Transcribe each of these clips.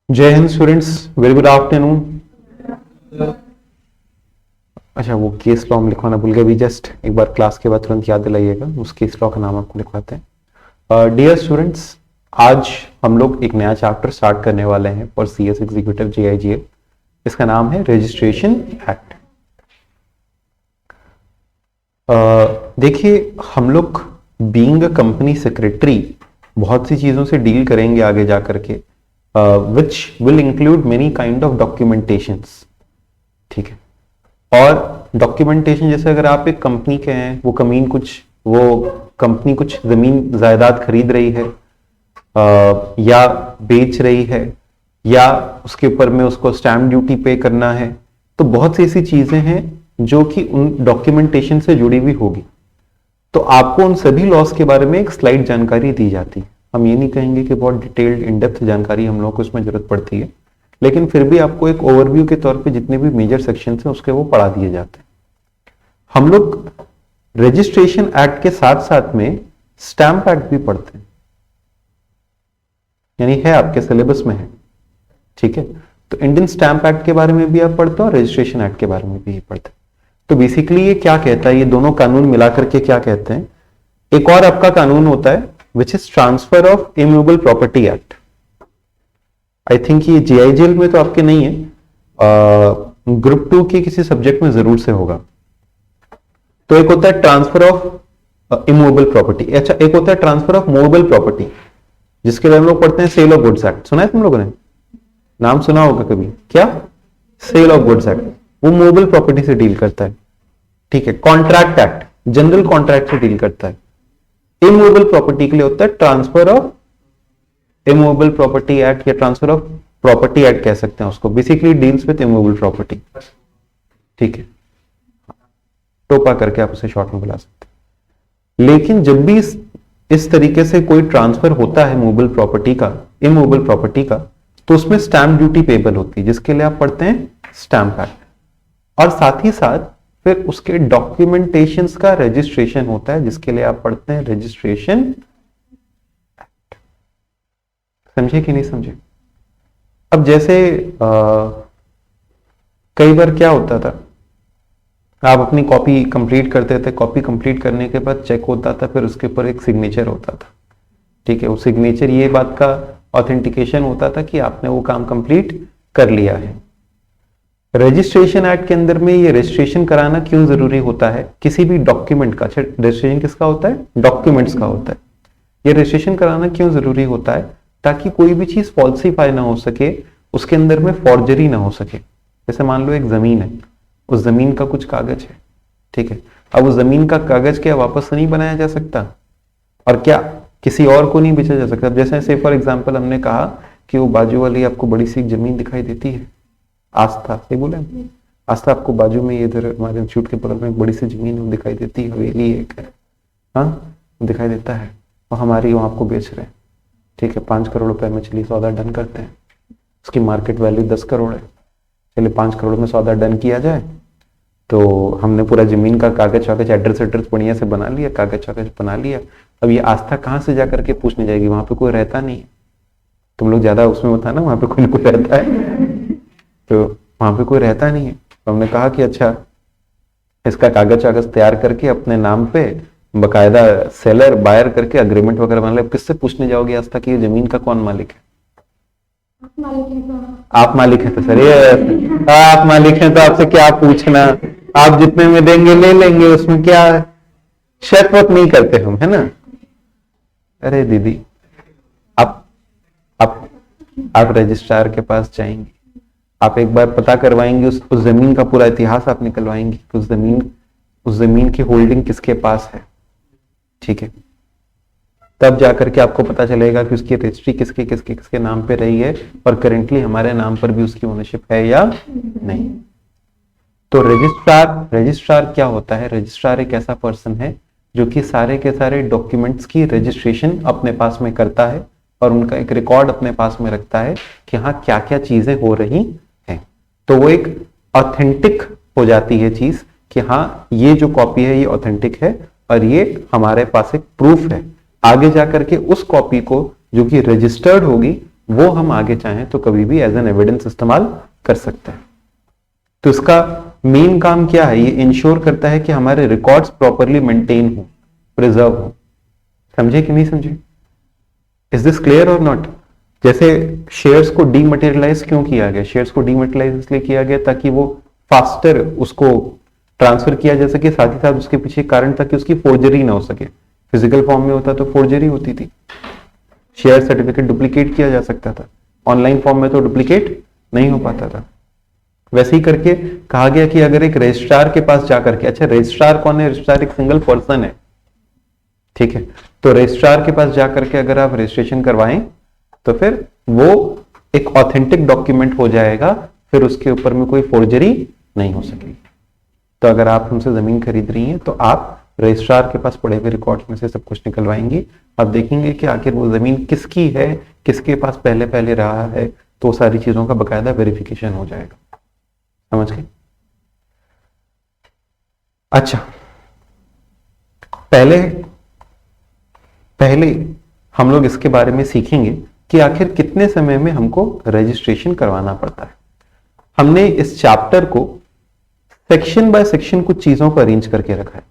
जय Hind students, very good afternoon. अच्छा, वो केस लॉ में लिखवाना भूल गया। भी जस्ट एक बार क्लास के बाद तुरंत याद दिलाइएगा, उस केस लॉ का नाम आपको लिखवाते हैं। डियर स्टूडेंट्स, आज हम लोग एक नया चैप्टर स्टार्ट करने वाले हैं फॉर सीएस एग्जीक्यूटिव जेआईजीएल। इसका नाम है रजिस्ट्रेशन एक्ट। देखिए, हम लोग बीइंग अ कंपनी सेक्रेटरी बहुत सी चीजों से डील करेंगे आगे जा करके, which will include many kind of documentations। ठीक है, और डॉक्यूमेंटेशन जैसे अगर आप एक कंपनी के हैं, वो कंपनी कुछ जमीन जायदाद खरीद रही है या बेच रही है, या उसके ऊपर में उसको स्टैम्प ड्यूटी पे करना है, तो बहुत सी ऐसी चीजें हैं जो कि उन डॉक्यूमेंटेशन से जुड़ी हुई होगी। तो आपको उन सभी लॉस के बारे में एक स्लाइड जानकारी दी जाती है। हम ये नहीं कहेंगे कि बहुत डिटेल्ड इन डेप्थ जानकारी हम लोगों को इसमें जरूरत पड़ती है, लेकिन फिर भी आपको एक ओवरव्यू के तौर पे जितने भी मेजर सेक्शंस हैं उसके वो पढ़ा दिए जाते हैं। हम लोग रजिस्ट्रेशन एक्ट के साथ साथ में स्टैंप एक्ट भी पढ़ते हैं, यानी है आपके सिलेबस में है। ठीक है, तो इंडियन स्टैंप एक्ट के बारे में भी आप पढ़ते हो और रजिस्ट्रेशन एक्ट के बारे में भी पढ़ते हैं। तो बेसिकली ये क्या कहता है, ये दोनों कानून मिलाकर के क्या कहते हैं। एक और आपका कानून होता है which is transfer of immutable property act। I think ये जेआईजीएल में तो आपके नहीं है, ग्रुप 2 के किसी सब्जेक्ट में जरूर से होगा। तो एक होता है ट्रांसफर ऑफ इमूवेबल प्रॉपर्टी। अच्छा, एक होता है ट्रांसफर ऑफ मूवेबल प्रॉपर्टी, जिसके लिए हम लोग पढ़ते हैं सेल ऑफ गुड्स एक्ट। सुना है तुम लोगों ने, नाम सुना होगा कभी? क्या? सेल ऑफ गुड्स एक्ट, वो मूवेबल प्रॉपर्टी से डील करता है। ठीक है, कॉन्ट्रैक्ट एक्ट जनरल कॉन्ट्रैक्ट से डील करता है। इमूवेबल प्रॉपर्टी के लिए होता है transfer of immovable property act, या ट्रांसफर ऑफ प्रॉपर्टी एक्ट कह सकते हैं उसको। Basically deals with immovable property. ठीक है, टोपा करके आप उसे शॉर्ट में बुला सकते हैं। लेकिन जब भी इस तरीके से कोई ट्रांसफर होता है इमूवेबल प्रॉपर्टी का, तो उसमें स्टैंप ड्यूटी पेबल होती है, जिसके लिए आप पढ़ते हैं स्टैंप एक्ट। और साथ ही साथ फिर उसके डॉक्यूमेंटेशंस का रजिस्ट्रेशन होता है, जिसके लिए आप पढ़ते हैं रजिस्ट्रेशन एक्ट। समझे कि नहीं समझे? अब जैसे कई बार क्या होता था, आप अपनी कॉपी कंप्लीट करते थे, कॉपी कंप्लीट करने के बाद चेक होता था, फिर उसके ऊपर एक सिग्नेचर होता था। ठीक है, वो सिग्नेचर ये बात का ऑथेंटिकेशन होता था कि आपने वो काम कंप्लीट कर लिया है। रजिस्ट्रेशन एक्ट के अंदर में ये रजिस्ट्रेशन कराना क्यों जरूरी होता है किसी भी डॉक्यूमेंट का? अच्छा, रजिस्ट्रेशन किसका होता है? डॉक्यूमेंट्स का होता है। ये रजिस्ट्रेशन कराना क्यों जरूरी होता है? ताकि कोई भी चीज फॉल्सिफाई ना हो सके, उसके अंदर में फॉर्जरी ना हो सके। जैसे मान लो एक जमीन है, उस जमीन का कुछ कागज है। ठीक है, अब उस जमीन का कागज क्या वापस नहीं बनाया जा सकता, और क्या किसी और को नहीं बेचा जा सकता? जैसे से फॉर एग्जाम्पल हमने कहा कि वो बाजू वाली आपको बड़ी सी जमीन दिखाई देती है, आस्था से बोले, आस्था आपको बाजू में इधर हमारे इंस्टीट्यूट के बगल में एक बड़ी सी जमीन दिखाई देती है, हवेली एक है, हाँ दिखाई देता है, और हमारी वो आपको बेच रहे हैं। ठीक है, 5 करोड़ रुपए में चलिए सौदा डन करते हैं। उसकी मार्केट वैल्यू 10 करोड़ है, चलिए 5 करोड़ में सौदा डन किया जाए। तो हमने पूरा जमीन का कागज एड्रेस बढ़िया से बना लिया, कागज बना लिया। अब ये आस्था कहाँ से जाकर के पूछने जाएगी? वहां पे कोई रहता नहीं है। तुम लोग ज्यादा उसमें बता ना, वहां पे कोई ना कोई रहता है, तो वहां पे कोई रहता नहीं है। तो हमने कहा कि अच्छा, इसका कागज तैयार करके अपने नाम पे बकायदा सेलर बायर करके अग्रीमेंट वगैरह बना ले। किससे पूछने जाओगे आस्था की ये जमीन का कौन मालिक है? आप मालिक है तो सर, ये आप मालिक हैं तो आपसे क्या पूछना, आप जितने में देंगे ले लेंगे, उसमें क्या शर्त वक्त नहीं करते हम, है ना। अरे दीदी, आप रजिस्ट्रार के पास जाएंगे, आप एक बार पता करवाएंगे, उस जमीन का पूरा इतिहास आप निकलवाएंगे कि उस जमीन की होल्डिंग किसके पास है। ठीक है, तब जाकर के आपको पता चलेगा कि उसकी रजिस्ट्री किसके नाम पे रही है, और करेंटली हमारे नाम पर भी उसकी ओनरशिप है या नहीं। तो रजिस्ट्रार क्या होता है? रजिस्ट्रार एक ऐसा पर्सन है जो कि सारे के सारे डॉक्यूमेंट्स की रजिस्ट्रेशन अपने पास में करता है, और उनका एक रिकॉर्ड अपने पास में रखता है कि हाँ क्या क्या चीजें हो रही हैं। तो वो एक ऑथेंटिक हो जाती है चीज कि हाँ ये जो कॉपी है ये ऑथेंटिक है, और ये हमारे पास एक प्रूफ है। आगे जाकर के उस कॉपी को जो कि रजिस्टर्ड होगी, वो हम आगे चाहें तो कभी भी एज एन एविडेंस इस्तेमाल कर सकते हैं। तो इसका मेन काम क्या है, ये इंश्योर करता है कि हमारे रिकॉर्ड्स प्रॉपरली मेंटेन हो, प्रिजर्व हो। समझे कि नहीं समझे? इज दिस क्लियर और नॉट? जैसे शेयर्स को डीमटेरियलाइज क्यों किया गया? शेयर्स को डीमटेरियलाइज इसलिए किया गया ताकि वो फास्टर उसको ट्रांसफर किया जा सके, साथ ही साथ उसके पीछे कारण था कि उसकी फोर्जरी ना हो सके। फिजिकल फॉर्म में होता तो फोर्जरी होती थी, शेयर सर्टिफिकेट डुप्लीकेट किया जा सकता था, ऑनलाइन फॉर्म में तो डुप्लीकेट नहीं हो पाता था। वैसे ही करके कहा गया कि अगर एक रजिस्ट्रार के पास जाकर के, अच्छा रजिस्ट्रार कौन है? रजिस्ट्रार एक सिंगल पर्सन है, ठीक है। तो रजिस्ट्रार के पास जाकर के अगर आप रजिस्ट्रेशन करवाएं तो फिर वो एक ऑथेंटिक डॉक्यूमेंट हो जाएगा, फिर उसके ऊपर में कोई फोर्जरी नहीं हो सकेगी। तो अगर आप हमसे जमीन खरीद रही हैं तो आप रजिस्ट्रार के पास पड़े हुए रिकॉर्ड्स में से सब कुछ निकलवाएंगी, आप देखेंगे कि आखिर वो जमीन किसकी है, किसके पास पहले पहले रहा है, तो सारी चीजों का बकायदा वेरिफिकेशन हो जाएगा। समझ गए? अच्छा, पहले हम लोग इसके बारे में सीखेंगे कि आखिर कितने समय में हमको रजिस्ट्रेशन करवाना पड़ता है। हमने इस चैप्टर को सेक्शन बाय सेक्शन कुछ चीजों को अरेंज करके रखा है।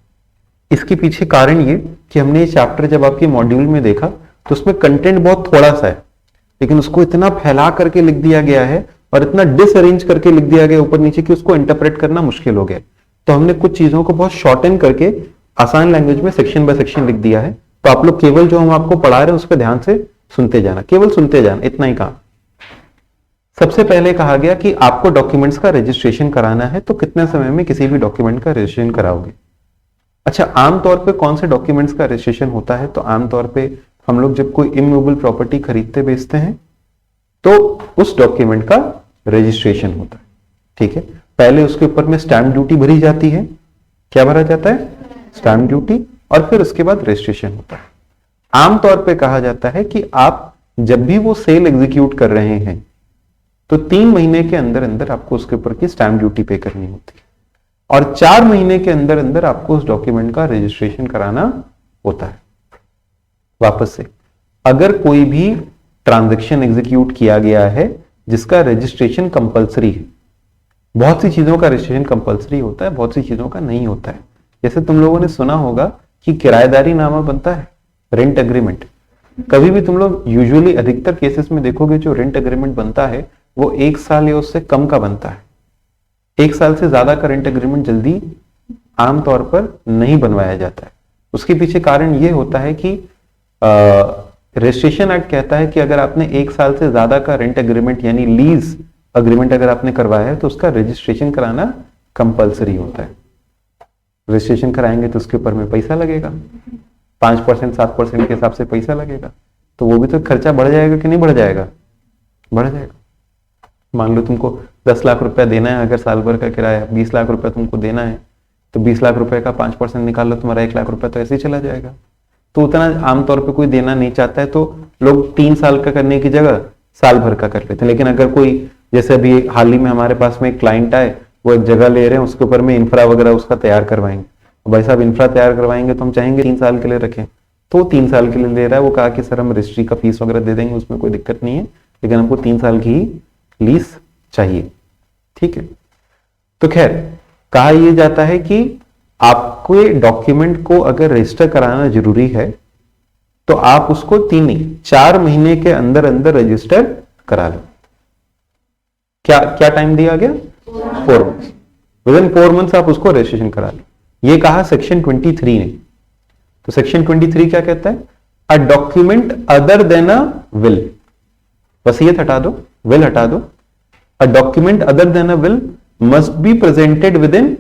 इसके पीछे कारण ये कि हमने ये चैप्टर जब आपके मॉड्यूल में देखा तो उसमें कंटेंट बहुत थोड़ा सा है, लेकिन उसको इतना फैला करके लिख दिया गया है और इतना डिसअरेंज करके लिख दिया गया ऊपर नीचे कि उसको इंटरप्रेट करना मुश्किल हो गया। तो हमने कुछ चीजों को बहुत शॉर्टन करके आसान लैंग्वेज में सेक्शन बाय सेक्शन लिख दिया है। तो आप लोग केवल जो हम आपको पढ़ा रहे हैं उस पर ध्यान से सुनते जाना, केवल सुनते जाना, इतना ही काम। सबसे पहले कहा गया कि आपको डॉक्यूमेंट्स का रजिस्ट्रेशन कराना है, तो कितने समय में किसी भी डॉक्यूमेंट का रजिस्ट्रेशन कराओगे? अच्छा, आमतौर पे कौन से डॉक्यूमेंट्स का रजिस्ट्रेशन होता है? तो आमतौर पे हम लोग जब कोई इमूवेबल प्रॉपर्टी खरीदते बेचते हैं तो उस डॉक्यूमेंट का रजिस्ट्रेशन होता है, ठीक है। पहले उसके ऊपर में स्टैंप ड्यूटी भरी जाती है। क्या भरा जाता है? Stamp duty. और फिर उसके बाद रजिस्ट्रेशन होता है। आमतौर पे कहा जाता है कि आप जब भी वो सेल एग्जीक्यूट कर रहे हैं तो 3 महीने के अंदर अंदर आपको उसके ऊपर की स्टैंप ड्यूटी पे करनी होती है और 4 महीने के अंदर अंदर आपको उस डॉक्यूमेंट का रजिस्ट्रेशन कराना होता है। वापस से, अगर कोई भी ट्रांजैक्शन एग्जीक्यूट किया गया है जिसका रजिस्ट्रेशन कंपलसरी है, बहुत सी चीजों का रजिस्ट्रेशन कंपलसरी होता है, बहुत सी चीजों का नहीं होता है। जैसे तुम लोगों ने सुना होगा कि किराएदारी नामा बनता है, रेंट एग्रीमेंट। कभी भी तुम लोग यूजुअली अधिकतर केसेस में देखोगे जो रेंट एग्रीमेंट बनता है वो 1 साल या उससे कम का बनता है। 1 साल से ज्यादा का रेंट एग्रीमेंट जल्दी आमतौर पर नहीं बनवाया जाता है। उसके पीछे कारण ये होता है कि रजिस्ट्रेशन एक्ट कहता है कि अगर आपने 1 साल से ज्यादा का रेंट एग्रीमेंट यानी लीज अग्रीमेंट अगर आपने करवाया है तो उसका रजिस्ट्रेशन कराना कंपलसरी होता है। रजिस्ट्रेशन कराएंगे तो उसके ऊपर में पैसा लगेगा, 5% 7% के हिसाब से पैसा लगेगा, तो वो भी तो खर्चा बढ़ जाएगा कि नहीं बढ़ जाएगा? बढ़ जाएगा। मान लो तुमको 10 लाख रुपया देना है, अगर साल भर का किराया 20 लाख रुपया तुमको देना है, तो 20 लाख रुपए का 5% निकाल लो, तुम्हारा 1 लाख रुपया तो ऐसे ही चला जाएगा। तो उतना आमतौर पर कोई देना नहीं चाहता है, तो लोग 3 साल का करने की जगह साल भर का कर लेते हैं। लेकिन अगर कोई, जैसे अभी हाल ही में हमारे पास में एक क्लाइंट आए, वो एक जगह ले रहे हैं, उसके ऊपर में इंफ्रा वगैरह उसका तैयार करवाएंगे। भाई साहब इंफ्रा तैयार करवाएंगे तो हम चाहेंगे 3 साल के लिए रखें, तो 3 साल के लिए ले रहा है। वो कहा कि सर हम रजिस्ट्री का फीस वगैरह दे देंगे, उसमें कोई दिक्कत नहीं है, लेकिन हमको 3 साल की ही लीज चाहिए, ठीक है। तो खैर, कहा यह जाता है कि आपको डॉक्यूमेंट को अगर रजिस्टर कराना जरूरी है तो आप उसको 4 महीने के अंदर अंदर रजिस्टर करा लो। क्या क्या टाइम दिया गया? 4 मंथ्स। विद इन 4 मंथ्स आप उसको रजिस्ट्रेशन करा लो। ये कहा सेक्शन 23 ने। तो सेक्शन 23 क्या कहता है? A document other than a will, वसीयत हटा दो, विल हटा दो। A document other than a will must be presented with in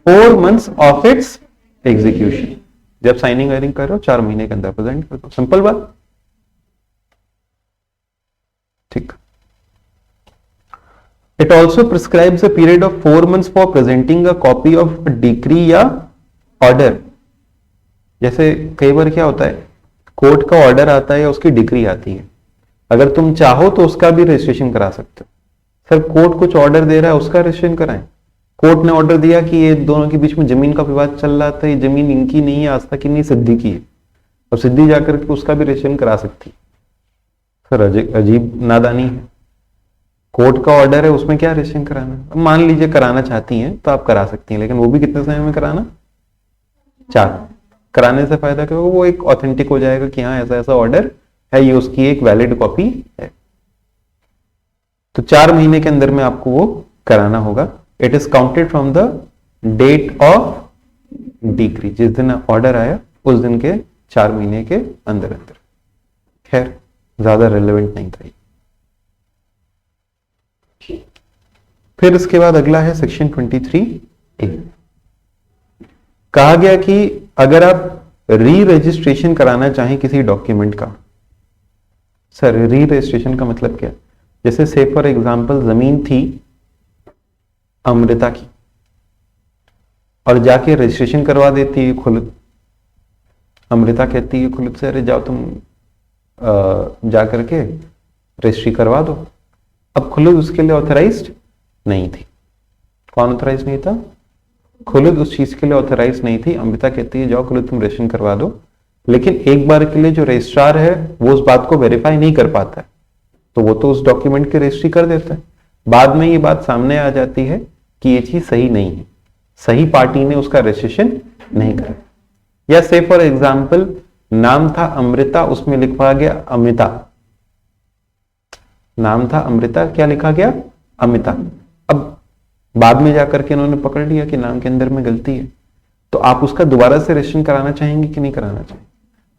4 months of its execution. जब साइनिंग वाइनिंग कर रहे हो 4 महीने के अंदर प्रेजेंट कर दो। सिंपल बात, ठीक। It also prescribes a period of 4 months for presenting a copy of a decree या order। जैसे कई बार क्या होता है, कोर्ट का ऑर्डर आता है या उसकी डिग्री आती है, अगर तुम चाहो तो उसका भी रजिस्ट्रेशन करा सकते हो। सर कोर्ट कुछ ऑर्डर दे रहा है, उसका रजिस्ट्रेशन कराएं। कोर्ट ने ऑर्डर दिया कि ये दोनों के बीच में जमीन का विवाद चल रहा था, ये जमीन इनकी नहीं है, आस्था की नहीं, सिद्धि की है। अब सिद्धि जाकर के उसका भी रजिस्ट्रेशन करा सकती। सर अजीब नादानी है। कोर्ट का ऑर्डर है, उसमें क्या रजिस्ट्रेशन कराना। अब मान लीजिए कराना चाहती हैं तो आप करा सकती हैं, लेकिन वो भी कितने समय में कराना, 4। कराने से फायदा क्या होगा, वो एक ऑथेंटिक हो जाएगा कि हाँ ऐसा ऐसा ऑर्डर है, ये उसकी एक वैलिड कॉपी है। तो 4 महीने के अंदर में आपको वो कराना होगा। It is counted from the date of decree, जिस दिन ऑर्डर आया उस दिन के 4 महीने के अंदर अंदर। खैर ज्यादा रेलेवेंट नहीं था। फिर इसके बाद अगला है सेक्शन 23A। कहा गया कि अगर आप री रजिस्ट्रेशन कराना चाहें किसी डॉक्यूमेंट का। सर री रजिस्ट्रेशन का मतलब क्या, जैसे से फॉर एग्जांपल जमीन थी अमृता की और जाके रजिस्ट्रेशन करवा देती है खुलद। अमृता कहती है खुलद से, अरे जाओ तुम जा करके रजिस्ट्री करवा दो। अब खुलद उसके लिए ऑथराइज्ड नहीं थी। कौन ऑथराइज नहीं था, खुलद उस चीज के लिए ऑथराइज नहीं थी। अमृता कहती है जाओ खुलद तुम रजिस्ट्रेशन करवा दो, लेकिन एक बार के लिए जो रजिस्ट्रार है वो उस बात को वेरीफाई नहीं कर पाता है, तो वो तो उस डॉक्यूमेंट की रजिस्ट्री कर देता है। बाद में ये बात सामने आ जाती है कि ये चीज सही नहीं है, सही पार्टी ने उसका रजिस्ट्रेशन नहीं करा। या से फॉर एग्जाम्पल नाम था अमृता, उसमें लिखवा गया अमिता। नाम था अमृता, क्या लिखा गया, अमिता। अब बाद में जाकर के इन्होंने पकड़ लिया कि नाम के अंदर में गलती है, तो आप उसका दोबारा से रजिस्ट्रेशन कराना चाहेंगे कि नहीं कराना चाहेंगे।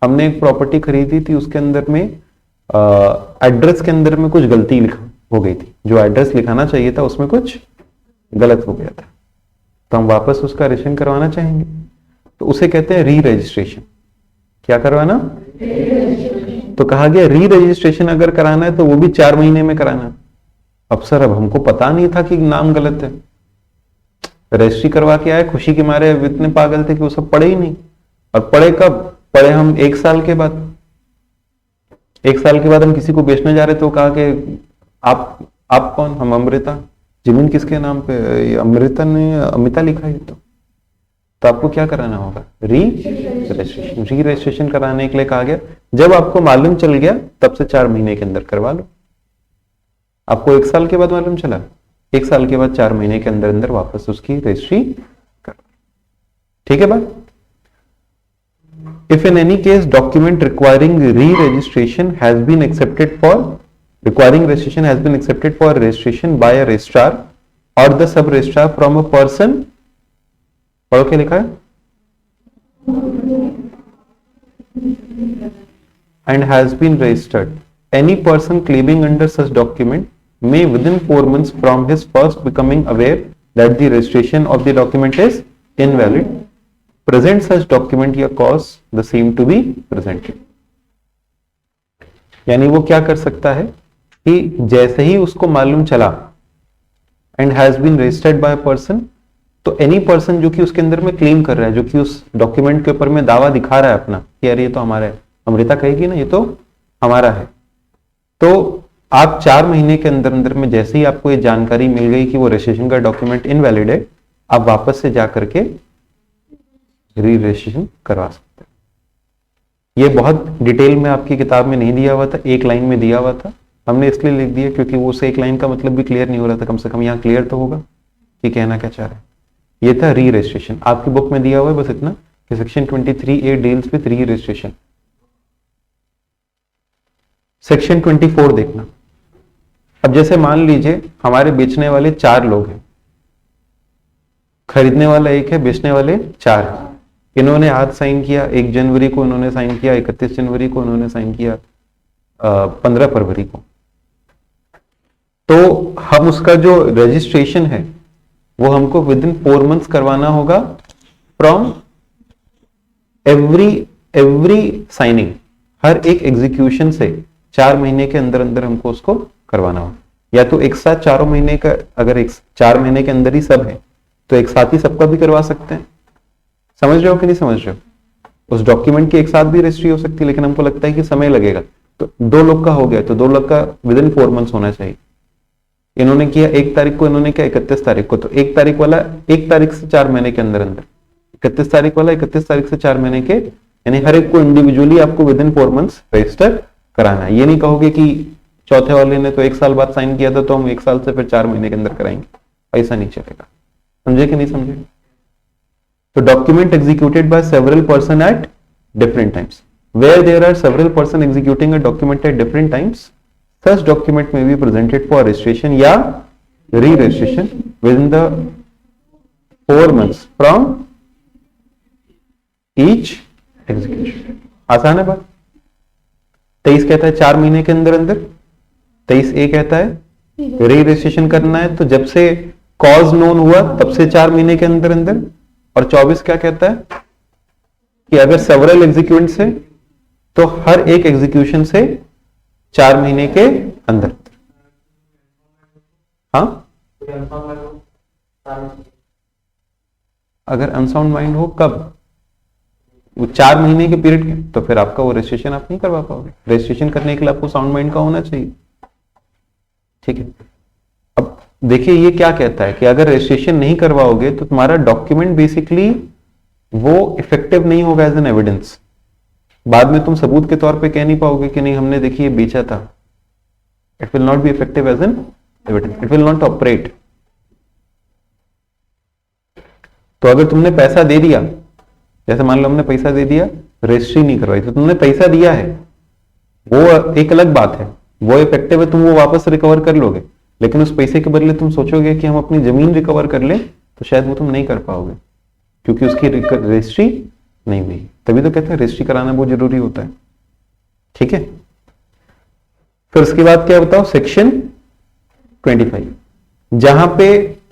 हमने एक प्रॉपर्टी खरीदी थी, उसके अंदर में एड्रेस के अंदर में कुछ गलती हो गई थी, जो एड्रेस लिखाना चाहिए था उसमें कुछ गलत हो गया था, तो हम वापस उसका रजिस्ट्रेशन करवाना चाहेंगे, तो उसे कहते हैं री रजिस्ट्रेशन। क्या करवाना, तो कहा गया री रजिस्ट्रेशन अगर कराना है तो वो भी 4 महीने में कराना। अब सर अब हमको पता नहीं था कि नाम गलत है, रजिस्ट्री करवा के आए, खुशी के मारे इतने पागल थे कि वो सब पढ़े ही नहीं। और पढ़े कब पढ़े, हम 1 साल के बाद। 1 साल के बाद हम किसी को बेचने जा रहे थे, तो कहा कि आप कौन, हम अमृता, जमीन किसके नाम पे, अमृता ने अमिता लिखा है। तो आपको क्या कराना होगा, री रजिस्ट्रेशन। री रजिस्ट्रेशन कराने के लिए कहा गया जब आपको मालूम चल गया तब से 4 महीने के अंदर करवा लो। आपको 1 साल के बाद मालूम चला, 1 साल के बाद 4 महीने के अंदर अंदर वापस उसकी रजिस्ट्री करो। ठीक है बात। If in any case document requiring re registration has been accepted for registration by a registrar or the sub registrar from a person, पढ़ो क्या लिखा है, and has been registered. Any person claiming under such document may within 4 months from his first becoming aware that the registration of the document is invalid present such document या cause the same to be presented. यानी वो क्या कर सकता है कि जैसे ही उसको मालूम चला and has been registered by person, तो एनी पर्सन जो कि उसके अंदर में क्लेम कर रहा है, जो कि उस डॉक्यूमेंट के ऊपर में दावा दिखा रहा है अपना कि यार ये तो हमारा है, अमृता कहेगी ना ये तो हमारा है, तो आप 4 महीने के अंदर अंदर में जैसे ही आपको ये जानकारी मिल गई कि वो रजिस्ट्रेशन का डॉक्यूमेंट इनवैलिड है, आप वापस से जाकर के री रजिस्ट्रेशन करवा सकते हैं। ये बहुत डिटेल में आपकी किताब में नहीं दिया हुआ था, 1 लाइन में दिया हुआ था, हमने इसलिए लिख दिया क्योंकि वो उस 1 लाइन का मतलब भी क्लियर नहीं हो रहा था, कम से कम यहाँ क्लियर तो होगा कि कहना क्या चाह रहे हैं। ये था री रजिस्ट्रेशन। आपकी बुक में दिया हुआ है बस इतना कि सेक्शन 23A डील्स विद री रजिस्ट्रेशन। सेक्शन 24 देखना। अब जैसे मान लीजिए हमारे बेचने वाले 4 लोग हैं, खरीदने वाला 1 है, बेचने वाले 4 हैं। इन्होंने आज साइन किया, 1 जनवरी को इन्होंने साइन किया, 31 जनवरी को इन्होंने साइन किया, 15 फरवरी को। तो हम उसका जो रजिस्ट्रेशन है वो हमको विद इन 4 मंथ्स करवाना होगा फ्रॉम एवरी साइनिंग, हर एक एग्जीक्यूशन से 4 महीने के अंदर अंदर हमको उसको करवाना होगा। या तो एक साथ 4 महीने का, अगर 4 महीने के अंदर ही सब है तो एक साथ ही सबका भी करवा सकते हैं। समझ रहे हो कि नहीं समझ रहे हो? उस डॉक्यूमेंट की एक साथ भी रजिस्ट्री हो सकती है, लेकिन हमको लगता है कि समय लगेगा, तो 2 लोग का हो गया तो 2 लोग का विद इन 4 मंथ्स होना चाहिए। इन्होंने किया 1 तारीख को, इन्होंने किया 31 तारीख को, तो 1 तारीख वाला 1 तारीख से 4 महीने के अंदर अंदर, 31 तारीख वाला 31 तारीख से 4 महीने के, यानी हर एक को इंडिविजुअली आपको विद इन 4 मंथ्स रजिस्टर कराना है। ये नहीं कहोगे कि चौथे वाले ने तो 1 साल बाद साइन किया था तो हम 1 साल से फिर 4 महीने के अंदर कराएंगे, ऐसा नहीं चलेगा। समझे कि नहीं समझे? तो document executed by several person at different times, where there are several person executing a document at different times, such document में बी प्रेजेंटेड फॉर रजिस्ट्रेशन या re registration within the 4 months from each execution. आसान है बात। 23 कहता है 4 महीने के अंदर अंदर, 23A कहता है री रजिस्ट्रेशन करना है तो जब से कॉज नोन हुआ तब से 4 महीने के अंदर अंदर, और 24 क्या कहता है कि अगर सेवरल एग्जीक्यूटेंट्स है तो हर एक एग्जीक्यूशन से 4 महीने के अंदर। हाँ, अगर अनसाउंड माइंड हो कब? वो 4 महीने के पीरियड के, तो फिर आपका वो रजिस्ट्रेशन आप नहीं करवा पाओगे। रजिस्ट्रेशन करने के लिए आपको साउंड माइंड का होना चाहिए। ठीक है, अब देखिए ये क्या कहता है कि अगर रजिस्ट्रेशन नहीं करवाओगे तो तुम्हारा डॉक्यूमेंट बेसिकली वो इफेक्टिव नहीं होगा एज एन एविडेंस। बाद में तुम सबूत के तौर पे कह नहीं पाओगे कि नहीं हमने देखिए बेचा था। It will not be effective as an evidence, it will not operate. तो अगर तुमने पैसा दे दिया, जैसे मान लो हमने पैसा दे दिया, रजिस्ट्री नहीं करवाई, तो तुमने पैसा दिया है वो एक अलग बात है, वो इफेक्टिव है, तुम वो वापस रिकवर कर लोगे। लेकिन उस पैसे के बदले तुम सोचोगे कि हम अपनी जमीन रिकवर कर लें, तो शायद वो तुम नहीं कर पाओगे क्योंकि उसकी रजिस्ट्री नहीं हुई। तभी तो कहते हैं रजिस्ट्री कराना बहुत जरूरी होता है। ठीक है, फिर उसके बाद क्या बताओ, सेक्शन 25, जहां पे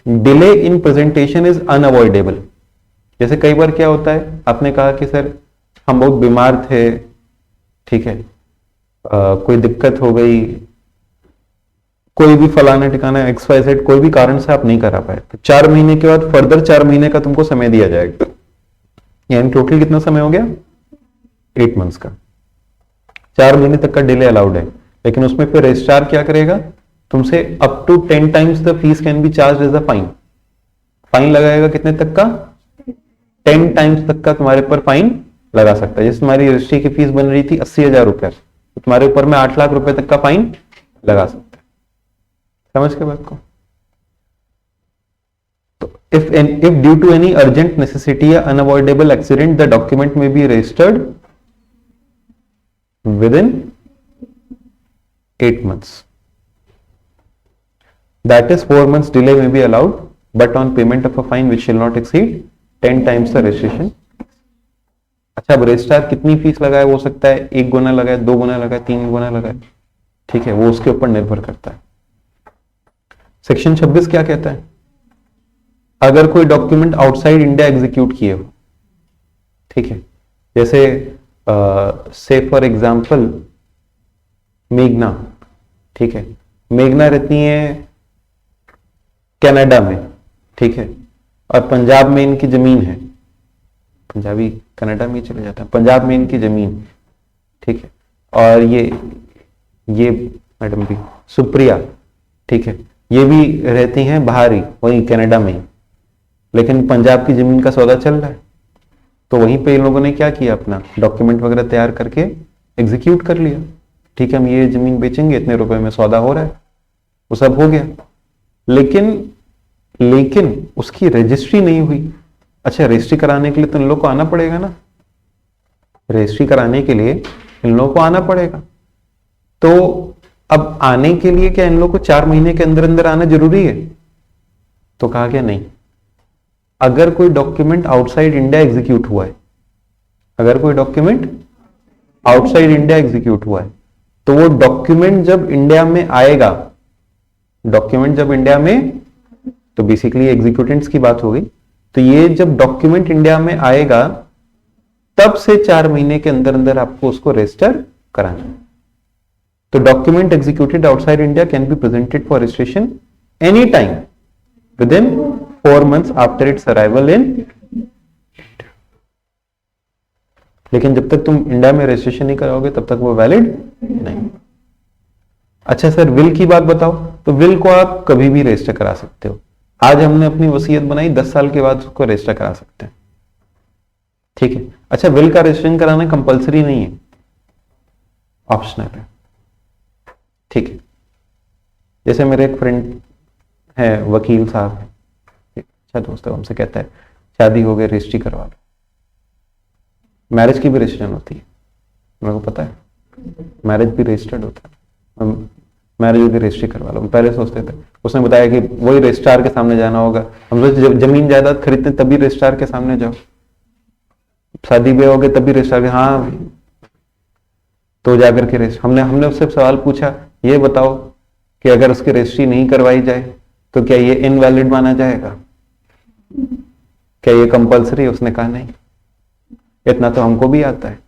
delay in presentation is unavoidable. जैसे कई बार क्या होता है, आपने कहा कि सर हम बहुत बीमार थे, ठीक है, कोई दिक्कत हो गई, कोई भी फलाना ठिकाना XYZ कोई भी कारण से आप नहीं करा पाए, तो 4 महीने के बाद फर्दर 4 महीने का तुमको समय दिया जाएगा। यानी टोटल कितना समय हो गया? 8 months का। 4 महीने तक का डिले अलाउड है, लेकिन उसमें फिर रजिस्ट्रार क्या करेगा, तुमसे up to 10 times the fees can be charge as a fine. Fine लगाएगा कितने तक का? 10 times तक का तुम्हारे ऊपर फाइन लगा सकता है। जैसे तुम्हारी रजिस्ट्री की फीस बन रही थी 80,000 रुपए, तो तुम्हारे ऊपर में 8 लाख रुपए तक का फाइन लगा सकता है। समझ के बात को? तो if due to any urgent necessity or unavoidable accident the document may be registered within 8 months, that is 4 months delay may be allowed but on payment of a fine which shall not exceed 10 times the registration। अच्छा, अब registrar कितनी fees लगाए, हो सकता है 1 गुना लगाए, 2 गुना लगाए, 3 गुना लगाए, ठीक है, वो उसके ऊपर निर्भर करता है। सेक्शन 26 क्या कहता है, अगर कोई डॉक्यूमेंट आउटसाइड इंडिया एग्जीक्यूट किए हो, ठीक है, जैसे से फॉर एग्जांपल मेघना, ठीक है, मेघना रहती है कनाडा में, ठीक है, और पंजाब में इनकी जमीन है, पंजाबी कनाडा में ही चले जाता है, पंजाब में इनकी जमीन, ठीक है, और ये मैडम भी सुप्रिया, ठीक है, ये भी रहती हैं बाहर ही, वहीं कनाडा में ही, लेकिन पंजाब की जमीन का सौदा चल रहा है, तो वहीं पे इन लोगों ने क्या किया, अपना डॉक्यूमेंट वगैरह तैयार करके एग्जीक्यूट कर लिया, ठीक है, हम ये जमीन बेचेंगे, इतने रुपए में सौदा हो रहा है, वो सब हो गया, लेकिन उसकी रजिस्ट्री नहीं हुई। अच्छा, रजिस्ट्री कराने के लिए तो इन लोग को आना पड़ेगा ना, रजिस्ट्री कराने के लिए इन लोगों को आना पड़ेगा, तो अब आने के लिए क्या इन लोग को 4 महीने के अंदर अंदर आना जरूरी है? तो कहा गया नहीं, अगर कोई डॉक्यूमेंट आउटसाइड इंडिया एग्जीक्यूट हुआ है, अगर कोई डॉक्यूमेंट आउटसाइड इंडिया एग्जीक्यूट हुआ है, तो वो डॉक्यूमेंट जब इंडिया में आएगा, डॉक्यूमेंट जब इंडिया में, तो बेसिकली एग्जीक्यूटेंट्स की बात हो गई, तो ये जब डॉक्यूमेंट इंडिया में आएगा तब से 4 महीने के अंदर अंदर आपको उसको रजिस्टर कराना है। तो document executed outside India can be presented for registration any time with in 4 months after it's arrival इन, लेकिन जब तक तुम इंडिया में रजिस्ट्रेशन नहीं कराओगे तब तक वो वैलिड नहीं। अच्छा सर, विल की बात बताओ, तो विल को आप कभी भी रजिस्टर करा सकते हो। आज हमने अपनी वसीयत बनाई, 10 साल के बाद उसको रजिस्टर करा सकते हैं, ठीक है। अच्छा, विल का रजिस्ट्रेशन कराना कंपलसरी नहीं है, ऑप्शनल है, ठीक है, जैसे मेरे एक फ्रेंड है वकील साहब, अच्छा दोस्त है, हमसे कहता है शादी हो गई रजिस्ट्री करवा लो। मैरिज की भी रजिस्ट्रेशन होती है, मेरे को पता है, मैरिज भी रजिस्टर्ड होता है, मैरिज की रजिस्ट्री करवा लो। पहले सोचते थे, उसने बताया कि वही रजिस्ट्रार के सामने जाना होगा। हम सोचते जब जमीन जायदाद खरीदते तभी रजिस्ट्रार के सामने जाओ, शादी ब्याह हो गए तभी रजिस्ट्रार के, हाँ तो जाकर के रजिस्ट्री। हमने उससे सवाल पूछा, ये बताओ कि अगर उसकी रजिस्ट्री नहीं करवाई जाए तो क्या ये इनवैलिड माना जाएगा, क्या ये कंपलसरी? उसने कहा नहीं। इतना तो हमको भी आता है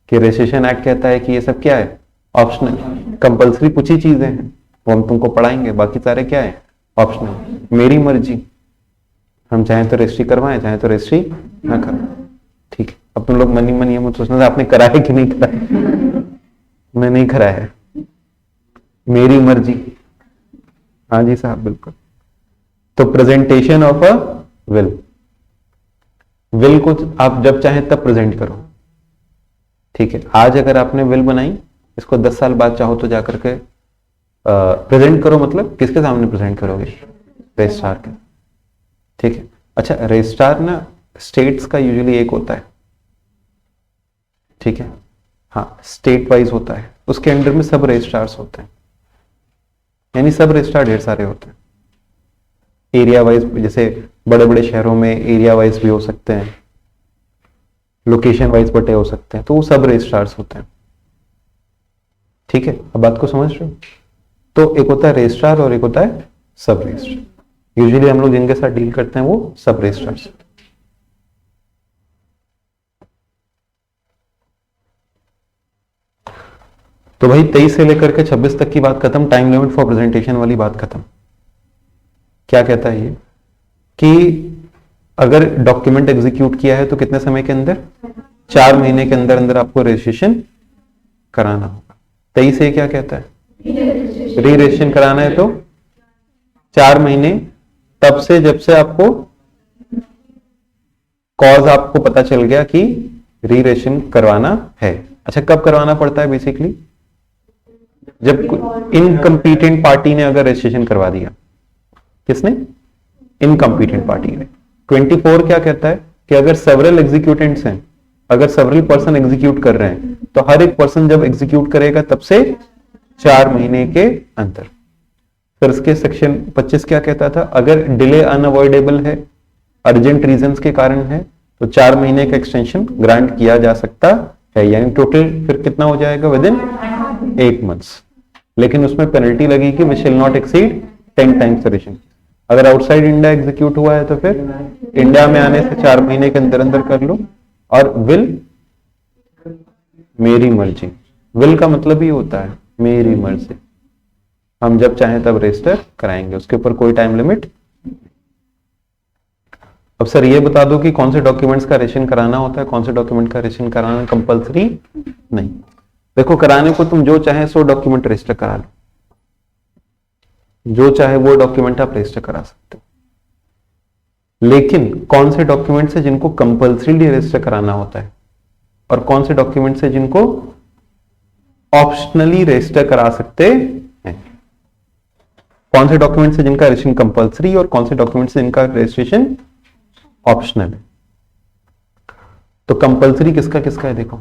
कि रजिस्ट्रेशन एक्ट कहता है कि ये सब क्या है, ऑप्शनल। कंपलसरी कुछ ही चीजें हैं वो हम तुमको पढ़ाएंगे, बाकी सारे क्या है, ऑप्शनल। मेरी मर्जी, हम चाहें तो रजिस्ट्री करवाएं, चाहें तो रजिस्ट्री ना करवाएं। ठीक है, अब तुम लोग मनी मनी हम सोचना था आपने कराया कि नहीं कराया। मैं नहीं कराया है, मेरी मर्जी। हाँ जी साहब, बिल्कुल। तो presentation of a will, will को आप जब चाहें तब प्रेजेंट करो। ठीक है, आज अगर आपने विल बनाई, इसको 10 साल बाद चाहो तो जाकर के प्रेजेंट करो। मतलब किसके सामने प्रेजेंट करोगे? रजिस्ट्रार के। ठीक है, अच्छा रजिस्ट्रार ना स्टेट्स का यूजुअली एक होता है, ठीक है, हाँ स्टेट वाइज होता है, उसके अंडर में सब रजिस्ट्रार्स होते हैं, यानी सब रजिस्ट्रार ढेर सारे होते हैं। एरिया वाइज, जैसे बड़े बड़े शहरों में एरिया वाइज भी हो सकते हैं, लोकेशन वाइज बटे हो सकते हैं, तो वो सब रजिस्ट्रार्स होते हैं। ठीक है, अब बात को समझ रहे हो? तो एक होता है रजिस्ट्रार और एक होता है सब रजिस्ट्रार। यूजुअली हम लोग जिनके साथ डील करते हैं वो सब रजिस्ट्रार्स। तो भाई 23 से लेकर के 26 तक की बात खत्म, टाइम लिमिट फॉर प्रेजेंटेशन वाली बात खत्म। क्या कहता है ये कि अगर डॉक्यूमेंट एग्जीक्यूट किया है तो कितने समय के अंदर, 4 महीने के अंदर अंदर आपको रजिस्ट्रेशन कराना होगा। 23 से क्या कहता है, री रजिस्ट्रेशन कराना है तो 4 महीने तब से जब से आपको कॉज आपको पता चल गया कि री रजिस्ट्रेशन करवाना है। अच्छा कब करवाना पड़ता है? बेसिकली जब इनकम्पिटेंट पार्टी ने अगर रजिस्ट्रेशन करवा दिया। किसने? इनकम्पिटेंट पार्टी ने। 24 क्या कहता है कि अगर सेवरल एग्जीक्यूटेंट्स हैं, अगर सेवरल पर्सन एग्जीक्यूट कर रहे हैं तो हर एक पर्सन जब एग्जीक्यूट करेगा तब से 4 महीने के अंदर। फिर इसके सेक्शन 25 क्या कहता था, अगर डिले अनअवॉइडेबल है, अर्जेंट रीजंस के कारण है, तो 4 महीने का एक्सटेंशन ग्रांट किया जा सकता है। यानी टोटल फिर कितना हो जाएगा, विद इन 8 मंथ्स। लेकिन उसमें पेनल्टी लगेगी, which will not exceed 10 times registration. अगर आउटसाइड इंडिया एग्जीक्यूट हुआ है तो फिर इंडिया में आने से 4 महीने के अंदर अंदर कर लो। और विल, मेरी मर्जी। विल का मतलब ही होता है मेरी मर्जी, हम जब चाहें तब रजिस्टर कराएंगे, उसके ऊपर कोई टाइम लिमिट। अब सर ये बता दो कि कौन से डॉक्यूमेंट्स का रजिस्ट्रेशन कराना होता है, कौन से डॉक्यूमेंट का रजिस्ट्रेशन कराना कंपलसरी नहीं। देखो कराने को तुम जो चाहे सो डॉक्यूमेंट रजिस्टर करा लो, जो चाहे वो डॉक्यूमेंट आप रजिस्टर करा सकते हो। लेकिन कौन से डॉक्यूमेंट्स है जिनको कंपल्सरी रजिस्टर कराना होता है और कौन से डॉक्यूमेंट्स है जिनको ऑप्शनली रजिस्टर करा सकते हैं। कौन से डॉक्यूमेंट्स है जिनका रजिस्ट्रेशन कंपल्सरी और कौन से डॉक्यूमेंट्स है जिनका रजिस्ट्रेशन ऑप्शनल है। तो कंपल्सरी किसका किसका है, देखो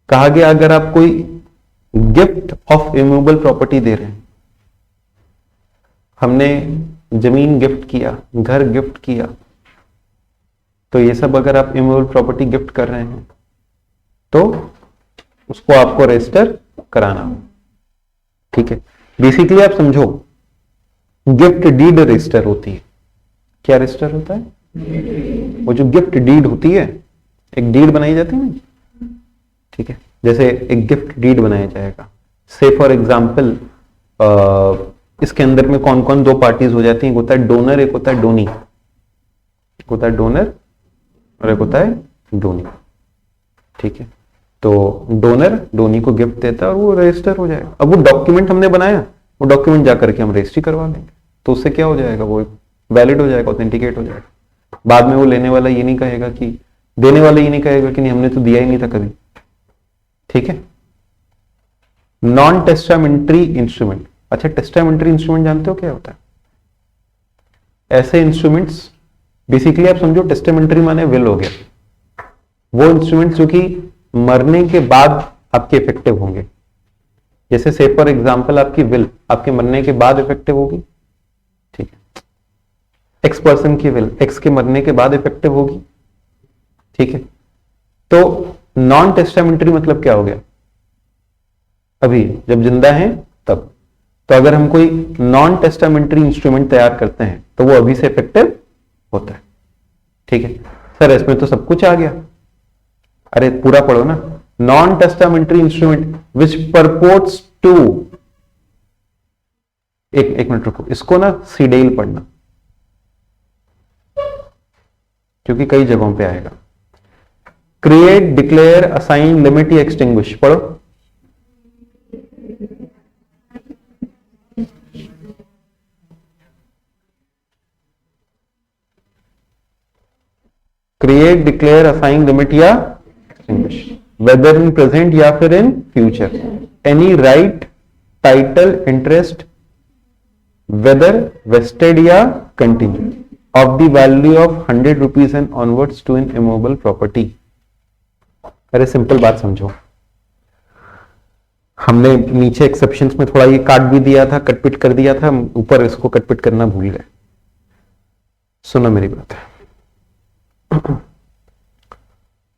कहा गया अगर आप कोई गिफ्ट ऑफ इमूवेबल प्रॉपर्टी दे रहे हैं, हमने जमीन गिफ्ट किया, घर गिफ्ट किया, तो ये सब अगर आप इमूवेबल प्रॉपर्टी गिफ्ट कर रहे हैं तो उसको आपको रजिस्टर कराना हो। ठीक है, बेसिकली आप समझो गिफ्ट डीड रजिस्टर होती है। क्या रजिस्टर होता है? वो जो गिफ्ट डीड होती है, एक डीड बनाई जाती है ना, ठीक है, जैसे एक गिफ्ट डीड बनाया जाएगा। से फॉर एग्जाम्पल इसके अंदर में कौन कौन 2 पार्टीज हो जाती हैं, एक होता है डोनर, एक होता है डोनी। एक होता है डोनर और एक होता है डोनी। ठीक है, तो डोनर डोनी को गिफ्ट देता है और वो रजिस्टर हो जाएगा। अब वो डॉक्यूमेंट हमने बनाया, वो डॉक्यूमेंट जाकर के हम रजिस्ट्री करवा लेंगे, तो उससे क्या हो जाएगा, वो वैलिड हो जाएगा, ऑथेंटिकेट हो जाएगा। बाद में वो लेने वाला ये नहीं कहेगा कि, देने वाला ये नहीं कहेगा कि नहीं हमने तो दिया ही नहीं था कभी। ठीक है, नॉन टेस्टामेंट्री इंस्ट्रूमेंट। अच्छा, टेस्टामेंट्री इंस्ट्रूमेंट जानते हो क्या होता है? ऐसे इंस्ट्रूमेंट्स, बेसिकली आप समझो टेस्टामेंट्री माने विल हो गया, वो इंस्ट्रूमेंट्स जो कि मरने के बाद आपके इफेक्टिव होंगे। जैसे से फॉर एग्जांपल आपकी विल आपके मरने के बाद इफेक्टिव होगी, ठीक है। एक्स पर्सन की विल एक्स के मरने के बाद इफेक्टिव होगी, ठीक है। तो नॉन टेस्टामेंट्री मतलब क्या हो गया? अभी जब जिंदा हैं तब। तो अगर हम कोई नॉन टेस्टामेंट्री इंस्ट्रूमेंट तैयार करते हैं तो वो अभी से इफेक्टिव होता है, ठीक है। सर इसमें तो सब कुछ आ गया। अरे पूरा पढ़ो ना। Non testamentary instrument which purports to, एक मिनट रुको, इसको ना सीडेल पढ़ना क्योंकि कई जगहों पे आएगा। क्रिएट, डिक्लेयर, असाइन, लिमिट या एक्सटिंग्विश, पढ़ो। क्रिएट, डिक्लेयर, असाइन, लिमिट या एक्सटिंग्विश, वेदर इन प्रेजेंट या फिर in future, any right, title, interest, whether vested या continue, of the value of 100 rupees and onwards to an immovable property. अरे simple बात समझो, हमने नीचे एक्सेप्शंस में थोड़ा ये काट भी दिया था, कटपिट कर दिया था, ऊपर इसको कटपिट करना भूल गए। सुनो मेरी बात,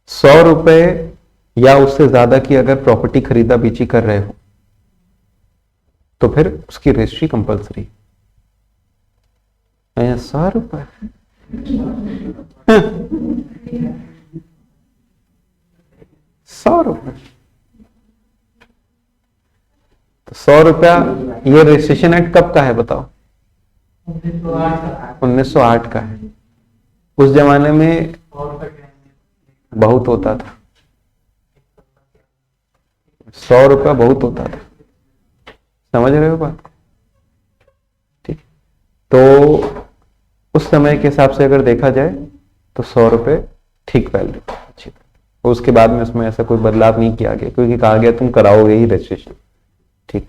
100 रुपए या उससे ज्यादा की अगर प्रॉपर्टी खरीदा बेची कर रहे हो तो फिर उसकी रजिस्ट्री कंपलसरी। 100 रुपए 100 रुपए, तो 100 रुपया। ये रजिस्ट्रेशन एक्ट कब का है बताओ? 1908 का है। उस जमाने में बहुत होता था, 100 रुपया बहुत होता था, समझ रहे हो बात? ठीक। तो उस समय के हिसाब से अगर देखा जाए तो 100 रुपए ठीक वैल्यू अच्छी। और उसके बाद में उसमें ऐसा कोई बदलाव नहीं किया गया क्योंकि कहा गया तुम कराओगे ही रजिस्ट्रेशन, ठीक।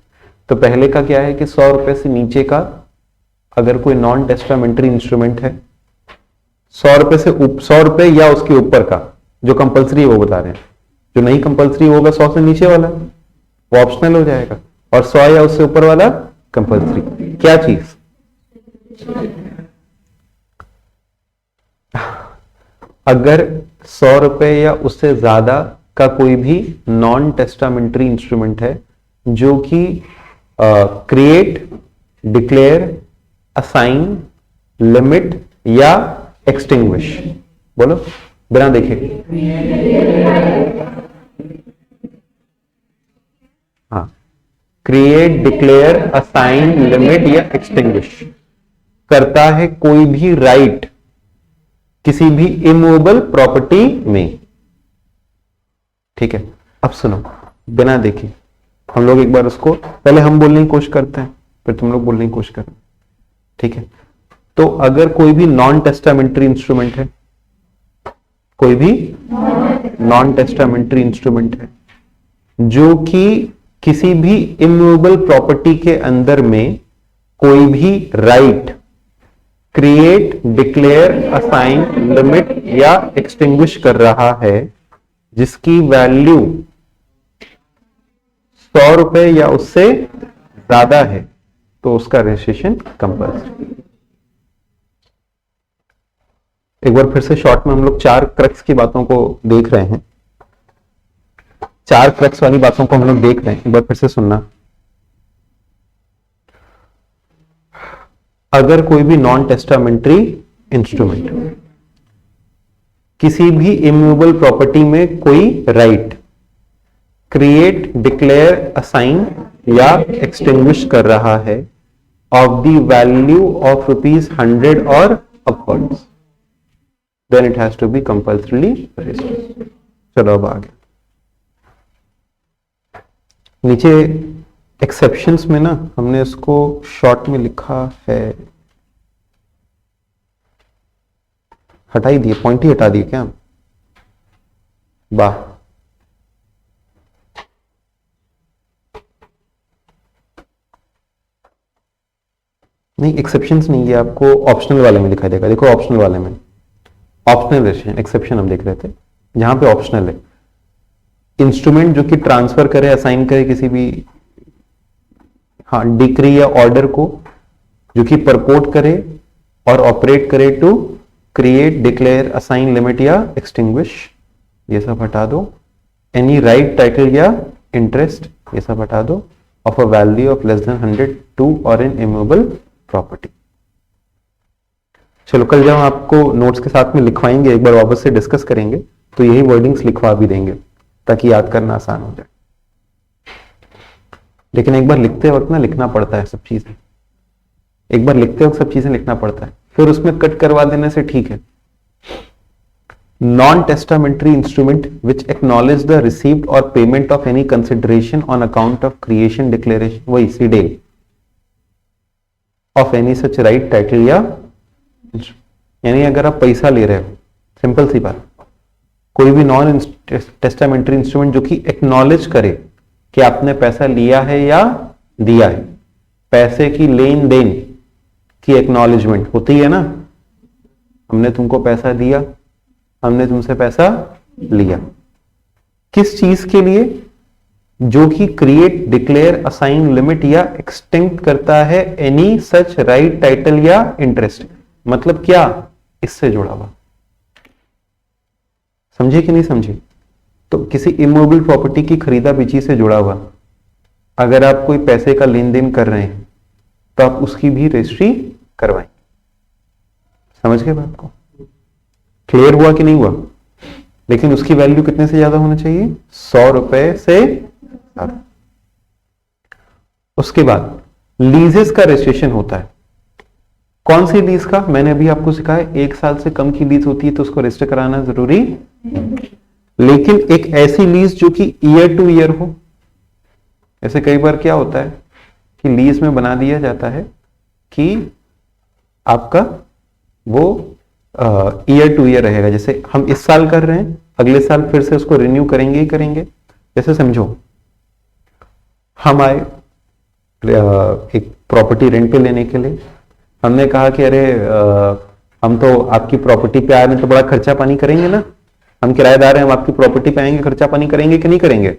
तो पहले का क्या है कि 100 रुपए से नीचे का अगर कोई नॉन टेस्टामेंट्री इंस्ट्रूमेंट है, 100 रुपए से 100 रुपए या उसके ऊपर का जो कंपलसरी है वो बता रहे हैं, जो नहीं कंपलसरी होगा 100 से नीचे वाला वो ऑप्शनल हो जाएगा, और 100 या उससे ऊपर वाला कंपलसरी। क्या चीज? अगर 100 रुपए या उससे ज्यादा का कोई भी नॉन टेस्टामेंट्री इंस्ट्रूमेंट है जो कि क्रिएट, डिक्लेयर, असाइन, लिमिट या एक्सटिंग्विश, बोलो बिना देखे। हाँ, क्रिएट, डिक्लेयर, असाइन, लिमिट या एक्सटिंग्विश करता है कोई भी राइट किसी भी इमूवेबल प्रॉपर्टी में, ठीक है। अब सुनो, बिना देखे हम लोग एक बार उसको पहले हम बोलने की कोशिश करते हैं, फिर तुम लोग बोलने की कोशिश करना, ठीक है। तो अगर कोई भी नॉन टेस्टामेंट्री इंस्ट्रूमेंट है, कोई भी नॉन टेस्टामेंट्री इंस्ट्रूमेंट है जो कि किसी भी इमूवेबल प्रॉपर्टी के अंदर में कोई भी right create, declare, assign, limit या एक्सटिंग्विश कर रहा है, जिसकी वैल्यू 100 रुपए या उससे ज्यादा है, तो उसका रजिस्ट्रेशन कंपल्सरी। एक बार फिर से शॉर्ट में हम लोग 4 क्रक्स की बातों को देख रहे हैं, 4 क्रक्स वाली बातों को हम लोग देख रहे हैं, एक बार फिर से सुनना। अगर कोई भी नॉन टेस्टामेंट्री इंस्ट्रूमेंट किसी भी इमूवेबल प्रॉपर्टी में कोई राइट क्रिएट, डिक्लेयर, असाइन या एक्सटिंग्विश कर रहा है ऑफ द वैल्यू ऑफ ₹100 और upwards, then it has to be compulsorily registered। चलो अब आगे नीचे एक्सेप्शंस में ना हमने इसको शॉर्ट में लिखा है, हटा ही दिए, पॉइंट ही हटा दिए क्या? वाह, नहीं, एक्सेप्शंस नहीं, ये आपको ऑप्शनल वाले में दिखाई देगा। देखो ऑप्शनल वाले में, ऑप्शनल रेजिस्ट्रेशन, एक्सेप्शन हम देख रहे थे, जहां पे ऑप्शनल है इंस्ट्रूमेंट जो कि ट्रांसफर करे, असाइन करे किसी भी, हाँ, डिक्री या ऑर्डर को, जो कि परपोर्ट करे और ऑपरेट करे to create, declare, assign, limit या एक्सटिंग्विश, ये सब हटा दो। एनी राइट, टाइटल या इंटरेस्ट, ये सब हटा दो। Of a value of less than 100 टू और इन इमूवेबल प्रॉपर्टी। चलो कल जब हम आपको नोट्स के साथ में लिखवाएंगे, एक बार वापस से डिस्कस करेंगे, तो यही वर्डिंग्स लिखवा भी देंगे ताकि याद करना आसान हो जाए। लेकिन एक बार लिखते वक्त ना लिखना पड़ता है सब चीजें, एक बार लिखते वक्त सब चीजें लिखना पड़ता है, फिर उसमें कट करवा देने से ठीक है। Non testamentary instrument which acknowledge the received और payment of any consideration on account of creation, declaration, वही सीडेल of any such right, title या, यानी अगर आप पैसा ले रहे हो, सिंपल सी बात, कोई भी नॉन टेस्टामेंट्री इंस्ट्रूमेंट जो कि एक्नॉलेज करे कि आपने पैसा लिया है या दिया है, पैसे की लेन देन की एक्नॉलेजमेंट होती है ना, हमने तुमको पैसा दिया, हमने तुमसे पैसा लिया, किस चीज के लिए, जो कि क्रिएट, डिक्लेयर, असाइन, लिमिट या एक्सटिंक्ट करता है एनी सच राइट, टाइटल या इंटरेस्ट। मतलब क्या, इससे जुड़ा हुआ, समझे कि नहीं समझे? तो किसी इमूवेबल प्रॉपर्टी की खरीदा बेची से जुड़ा हुआ, अगर आप कोई पैसे का लेन देन कर रहे हैं तो आप उसकी भी रजिस्ट्री करवाएं। समझ गए बात को? क्लियर हुआ कि नहीं हुआ? लेकिन उसकी वैल्यू कितने से ज्यादा होना चाहिए? 100 रुपए से ज्यादा। उसके बाद लीजेस का रजिस्ट्रेशन होता है। कौन सी लीज का? मैंने अभी आपको सिखाया, 1 साल से कम की लीज होती है तो उसको रजिस्टर कराना जरूरी, लेकिन एक ऐसी लीज जो कि ईयर टू ईयर हो। ऐसे कई बार क्या होता है कि लीज में बना दिया जाता है कि आपका वो ईयर टू ईयर रहेगा, जैसे हम इस साल कर रहे हैं, अगले साल फिर से उसको रिन्यू करेंगे ही करेंगे। जैसे समझो, हम आए एक प्रॉपर्टी रेंट पे लेने के लिए, हमने कहा कि अरे हम तो आपकी प्रॉपर्टी पे आए हैं तो बड़ा खर्चा पानी करेंगे ना, हम किराएदार हैं, हम आपकी प्रॉपर्टी पे आएंगे, खर्चा पानी करेंगे कि नहीं करेंगे?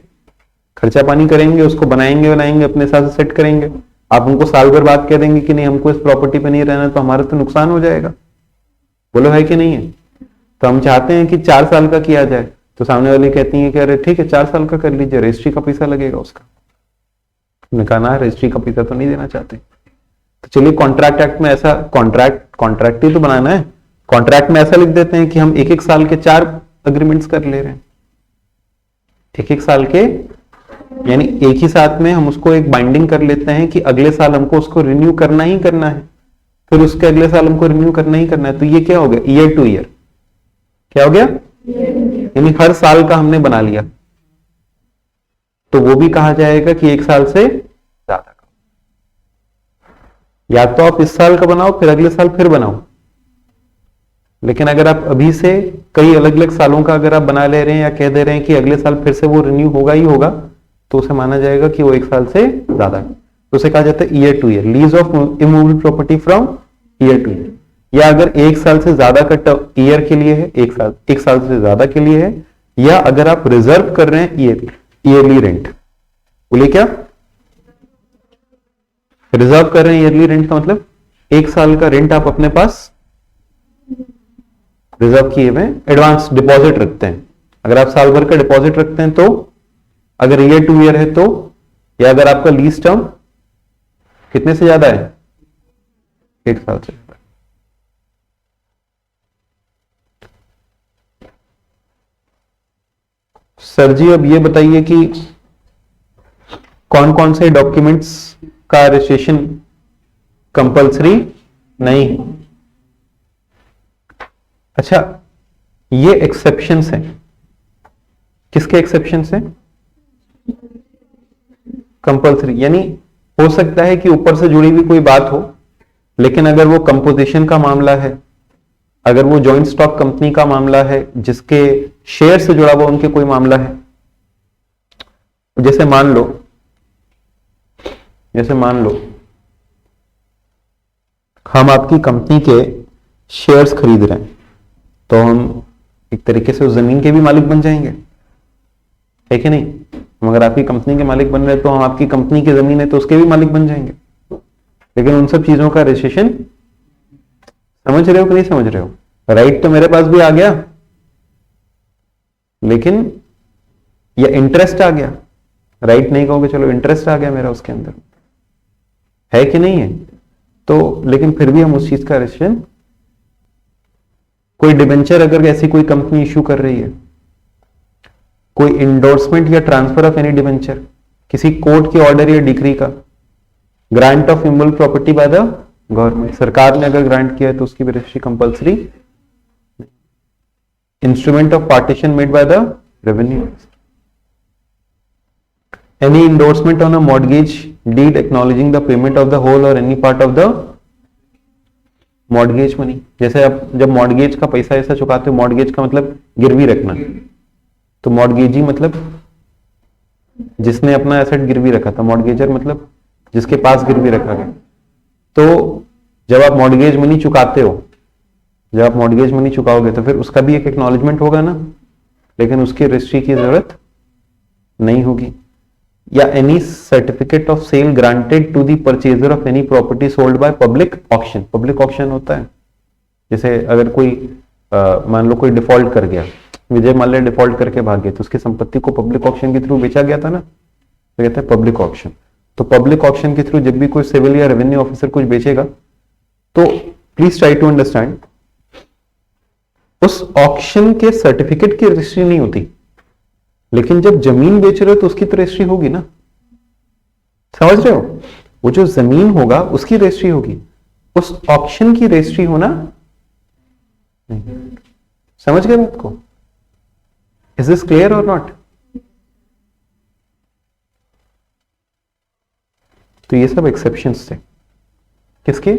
खर्चा पानी करेंगे, उसको बनाएंगे अपने साथ से सेट करेंगे। आप हमको साल भर बाद कह देंगे कि नहीं हमको इस प्रॉपर्टी पे नहीं रहना, तो हमारा तो नुकसान हो जाएगा। बोलो है कि नहीं है? तो हम चाहते हैं कि 4 साल का किया जाए, तो सामने वाली कहती है कि अरे ठीक है 4 साल का कर लीजिए, रजिस्ट्री का पैसा लगेगा उसका। हमने कहा ना, रजिस्ट्री का पैसा तो नहीं देना चाहते। तो चलिए कॉन्ट्रैक्ट एक्ट में ऐसा, कॉन्ट्रैक्ट ही तो बनाना है, कॉन्ट्रैक्ट में ऐसा लिख देते हैं कि हम 1-1 साल के 4 अग्रीमेंट्स कर ले रहे हैं, 1-1 साल के, यानी एक ही साथ में हम उसको एक बाइंडिंग कर लेते हैं कि अगले साल हमको उसको रिन्यू करना ही करना है, फिर उसके अगले साल हमको रिन्यू करना ही करना है। तो ये क्या हो गया? Year to year. क्या हो गया? यानी हर साल का हमने बना लिया, तो वो भी कहा जाएगा कि 1 साल से ज्यादा का। या तो आप इस साल का बनाओ फिर अगले साल फिर बनाओ, लेकिन अगर आप अभी से कई अलग अलग सालों का अगर आप बना ले रहे हैं या कह दे रहे हैं कि अगले साल फिर से वो रिन्यू होगा ही होगा, तो उसे माना जाएगा कि वो 1 साल से ज्यादा है। तो उसे कहा जाता है year to year, lease of immovable property from year to year. या अगर 1 साल से ज्यादा का ईयर के लिए है, 1 साल से ज्यादा के लिए है, या अगर आप रिजर्व कर रहे हैं ईयरली रेंट। बोलिए क्या रिजर्व कर रहे हैं? ईयरली रेंट का मतलब 1 साल का रेंट आप अपने पास रिजर्व किए हुए, एडवांस डिपॉजिट रखते हैं। अगर आप साल भर का डिपॉजिट रखते हैं तो, अगर ईयर टू ईयर है तो, या अगर आपका लीज टर्म कितने से ज्यादा है? 1 साल से ज्यादा। सर जी अब ये बताइए कि कौन कौन से डॉक्यूमेंट्स का रजिस्ट्रेशन कंपलसरी नहीं? अच्छा, ये एक्सेप्शंस हैं। किसके एक्सेप्शंस हैं? कंपलसरी, यानी हो सकता है कि ऊपर से जुड़ी हुई कोई बात हो, लेकिन अगर वो कंपोजिशन का मामला है, अगर वो जॉइंट स्टॉक कंपनी का मामला है, जिसके शेयर से जुड़ा हुआ उनके कोई मामला है, जैसे मान लो हम आपकी कंपनी के शेयर्स खरीद रहे हैं, तो हम एक तरीके से उस जमीन के भी मालिक बन जाएंगे, है कि नहीं? हम अगर आपकी कंपनी के मालिक बन रहे हैं तो हम आपकी कंपनी की जमीन है तो उसके भी मालिक बन जाएंगे। लेकिन उन सब चीजों का रजिस्ट्रेशन समझ रहे हो कि नहीं समझ रहे हो? राइट तो मेरे पास भी आ गया, लेकिन या इंटरेस्ट आ गया, राइट नहीं कहोगे, चलो इंटरेस्ट आ गया मेरा उसके अंदर, है कि नहीं है? तो लेकिन फिर भी हम उस चीज का रजिस्ट्रेशन, कोई डिबेंचर अगर ऐसी कोई कंपनी इश्यू कर रही है, कोई इंडोर्समेंट या ट्रांसफर ऑफ एनी डिबेंचर, किसी कोर्ट के ऑर्डर या डिक्री का, grant of immovable property by the government, सरकार ने अगर ग्रांट किया है तो उसकी भी registry compulsory, instrument of partition made by the revenue, any endorsement on a mortgage deed acknowledging the payment of the whole और any part of the mortgage money. जैसे आप जब मॉर्गेज का पैसा ऐसा चुकाते हो, मॉर्गेज का मतलब गिरवी रखना, तो मॉर्गेजी मतलब जिसने अपना एसेट गिरवी रखा था, मॉर्गेजर मतलब जिसके पास गिरवी रखा गया। तो जब आप मॉर्गेज मनी चुकाते हो, जब आप मॉर्गेज मनी चुकाओगे तो फिर उसका भी एक एक्नॉलेजमेंट होगा ना, लेकिन उसकी रजिस्ट्री की जरूरत नहीं होगी। या any certificate of sale granted to the purchaser of any property sold by public auction. Public auction होता है जैसे अगर कोई मान लो कोई डिफॉल्ट कर गया, विजय माल्या डिफॉल्ट करके भाग गए, तो उसकी संपत्ति को पब्लिक ऑक्शन के थ्रू बेचा गया था ना, तो कहते हैं पब्लिक ऑक्शन। तो पब्लिक ऑक्शन के थ्रू जब भी कोई सिविल या रेवेन्यू ऑफिसर कुछ बेचेगा, तो प्लीज ट्राई टू अंडरस्टैंड, उस ऑक्शन के सर्टिफिकेट की रजिस्ट्री नहीं होती, लेकिन जब जमीन बेच रहे हो तो उसकी तो रजिस्ट्री होगी ना, समझ रहे हो? वो जो जमीन होगा उसकी रजिस्ट्री होगी, उस ऑक्शन की रजिस्ट्री होना नहीं। समझ गए बात को? इज दिस क्लियर और नॉट? तो ये सब एक्सेप्शंस थे किसके?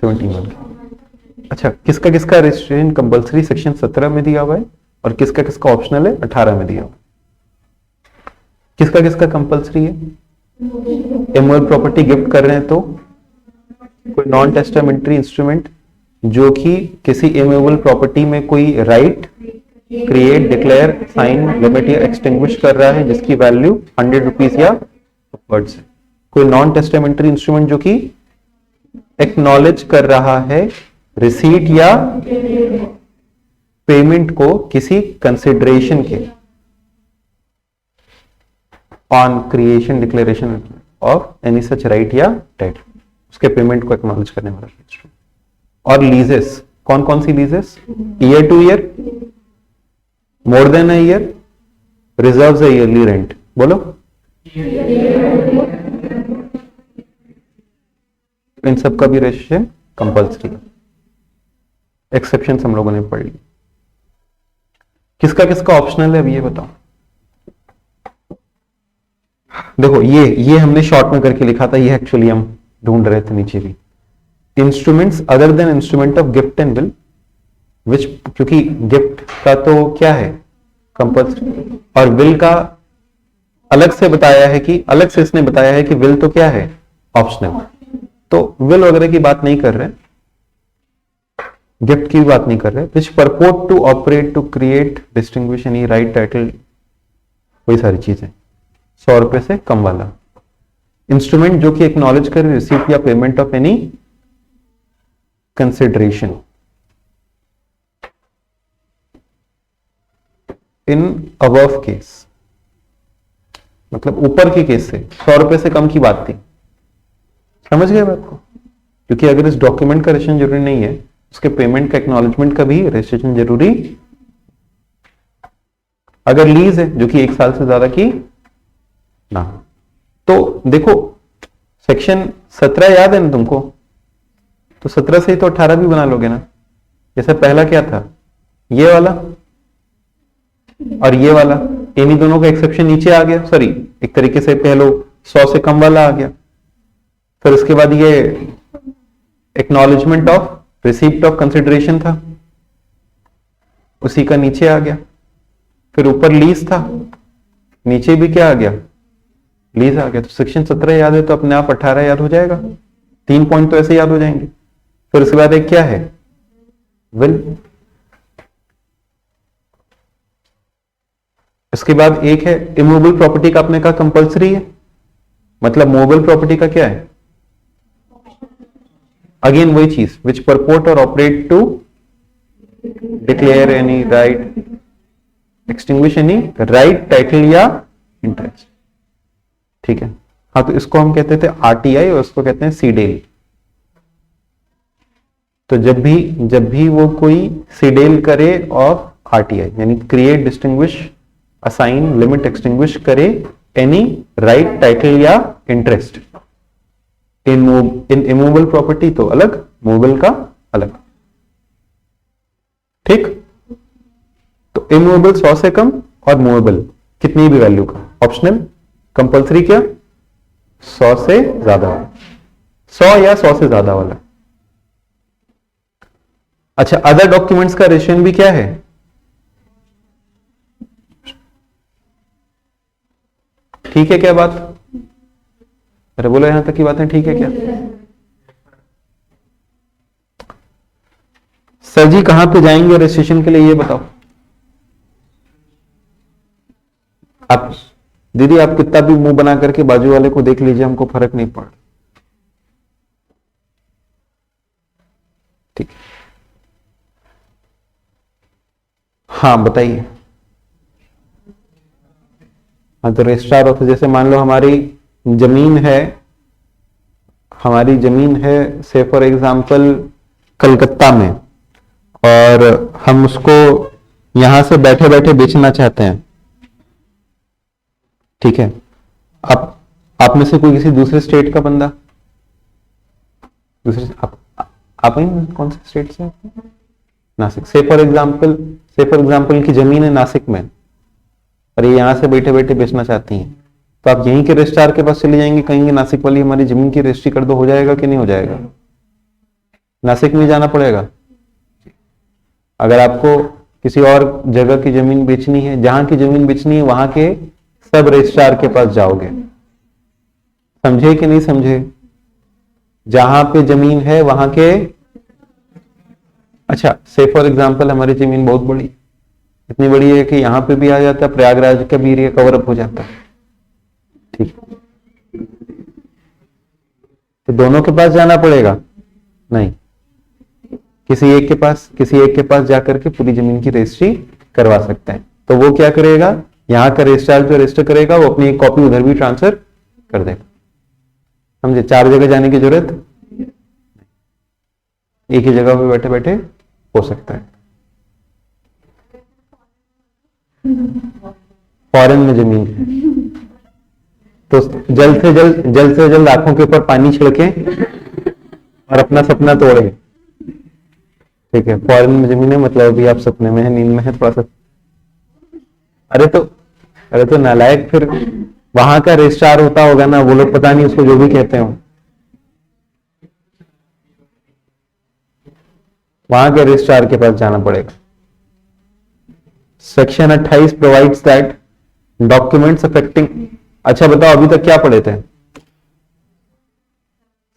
71 के। अच्छा, किसका किसका रजिस्ट्रेशन कंपल्सरी सेक्शन 17 में दिया हुआ है और किसका किसका ऑप्शनल है 18 में दिया हुआ है। किसका किसका कंपल्सरी है? इमूवेबल प्रॉपर्टी गिफ्ट कर रहे हैं तो कोई नॉन टेस्टामेंट्री इंस्ट्रूमेंट जो कि किसी इमूवेबल प्रॉपर्टी में कोई right create, declare, sign, limit या एक्सटिंग्विश कर रहा है जिसकी वैल्यू 100 रुपीज या अपवर्ड्स है। कोई नॉन टेस्टामेंट्री इंस्ट्रूमेंट जो कि एक्नॉलेज कर रहा है रिसीट या पेमेंट को किसी कंसिडरेशन के on creation, declaration of any such right या डेट, उसके पेमेंट को एक्नॉलेज करने वाला इंस्ट्रूमेंट। और लीजेस, कौन कौन सी leases? Year to year, more than a year, reserves a yearly rent. बोलो, इन सब का भी रजिस्ट्रेशन कंपल्सरी है। एक्सेप्शन हम लोगों ने पढ़ ली। किसका किसका ऑप्शनल है अभी ये बताओ। देखो ये हमने शॉर्ट में करके लिखा था, ये एक्चुअली हम ढूंढ रहे थे नीचे भी। Instruments other than instrument of gift and will, which, क्योंकि गिफ्ट का तो क्या है कंपल्सरी, और विल का अलग से बताया है कि, अलग से इसने बताया है कि विल तो क्या है ऑप्शनल। तो विल वगैरह की बात नहीं कर रहे, गिफ्ट की बात नहीं कर रहे। Which purport to operate to create distinguish any right title, वही सारी चीजें। 100 रुपए से कम वाला इंस्ट्रूमेंट जो कि एक्नॉलेज करे रिसीट या payment of any consideration in above case, मतलब ऊपर के केस से 100 रुपए से कम की बात थी। समझ गए बात को? क्योंकि अगर इस डॉक्यूमेंट का रजिस्ट्रेशन जरूरी नहीं है, उसके पेमेंट का एक्नॉलेजमेंट का भी रजिस्ट्रेशन जरूरी। अगर लीज है जो कि 1 साल से ज्यादा की ना, तो देखो सेक्शन 17 याद है ना तुमको, तो 17 से ही तो 18 भी बना लोगे ना। जैसे पहला क्या था, ये वाला और ये वाला, इन्हीं दोनों का एक्सेप्शन नीचे आ गया, सॉरी एक तरीके से पहले 100 से कम वाला आ गया, फिर उसके बाद ये acknowledgement of receipt of consideration था, उसी का नीचे आ गया। फिर ऊपर लीज था, नीचे भी क्या आ गया, लीज आ गया। तो सेक्शन 17 याद है तो अपने आप 18 याद हो जाएगा। 3 पॉइंट तो ऐसे याद हो जाएंगे। फिर उसके बाद एक क्या है, विल। इसके बाद एक है इमूवेबल प्रॉपर्टी का, आपने कहा कंपलसरी है, मतलब मूवेबल प्रॉपर्टी का क्या है, अगेन वही चीज, विच परपोर्ट और operate to declare any right, extinguish any right, title या इंटरेस्ट। ठीक है, हाँ, तो इसको हम कहते थे आरटीआई और उसको कहते हैं सीडेल। तो जब भी वो कोई सीडेल करे ऑफ आरटीआई, यानी create, distinguish, assign, limit, extinguish करे एनी राइट, टाइटल या इंटरेस्ट इन इमूवेबल प्रॉपर्टी, तो अलग, मूवेबल का अलग। ठीक, तो इमूवेबल 100 से कम और मूवेबल कितनी भी वैल्यू का, ऑप्शनल, कंपलसरी क्या 100 से ज्यादा, 100 या 100 से ज्यादा वाला। अच्छा, अदर डॉक्यूमेंट्स का रेशियन भी क्या है, ठीक है क्या बात, अरे बोलो यहां तक की बातें ठीक है क्या? सर जी कहां पे जाएंगे रजिस्ट्रेशन के लिए ये बताओ आप। दीदी आप कितना भी मुंह बना करके बाजू वाले को देख लीजिए, हमको फर्क नहीं पड़। ठीक, हाँ बताइए। हाँ, तो रजिस्ट्रार ऑफिस, जैसे मान लो हमारी जमीन है, से फॉर एग्जांपल कलकत्ता में, और हम उसको यहां से बैठे बैठे बेचना चाहते हैं। ठीक है, आप में से कोई किसी दूसरे स्टेट का बंदा, दूसरे आप ही कौन से स्टेट से, नासिक, से फॉर एग्जांपल की जमीन है नासिक में, और ये यहां से बैठे बैठे बेचना चाहती हैं, तो आप यहीं के रजिस्ट्रार के पास चले जाएंगे, कहेंगे नासिक वाली हमारी जमीन की रजिस्ट्री कर दो, हो जाएगा कि नहीं हो जाएगा? नासिक में जाना पड़ेगा। अगर आपको किसी और जगह की जमीन बेचनी है, जहां की जमीन बेचनी है वहां के सब रजिस्ट्रार के पास जाओगे, समझे कि नहीं समझे? जहां पे जमीन है वहां के, अच्छा से फॉर एग्जांपल हमारी जमीन बहुत बड़ी, इतनी बड़ी है कि यहां पे भी आ जाता है, प्रयागराज का भी एरिया कवर अप हो जाता है। ठीक, तो दोनों के पास जाना पड़ेगा? नहीं, किसी एक के पास जाकर के पूरी जमीन की रजिस्ट्री करवा सकते हैं। तो वो क्या करेगा, यहाँ का रजिस्ट्रार जो रजिस्टर करेगा वो अपनी एक कॉपी उधर भी ट्रांसफर कर देगा। समझे, 4 जगह जाने की जरूरत, एक ही जगह पे बैठे बैठे हो सकता है। फॉरेन में जमीन है तो जल्द से जल्द आंखों के ऊपर पानी छिड़के और अपना सपना तोड़े। ठीक है, फॉरेन में जमीन है मतलब अभी आप सपने में है, नींद में है थोड़ा सा। अरे तो नालायक, फिर वहां का रजिस्ट्रार होता होगा ना, वो लोग पता नहीं उसको जो भी कहते हो, वहां के रजिस्ट्रार के पास जाना पड़ेगा। Section 28 provides that documents affecting, अच्छा बताओ अभी तक क्या पढ़े थे?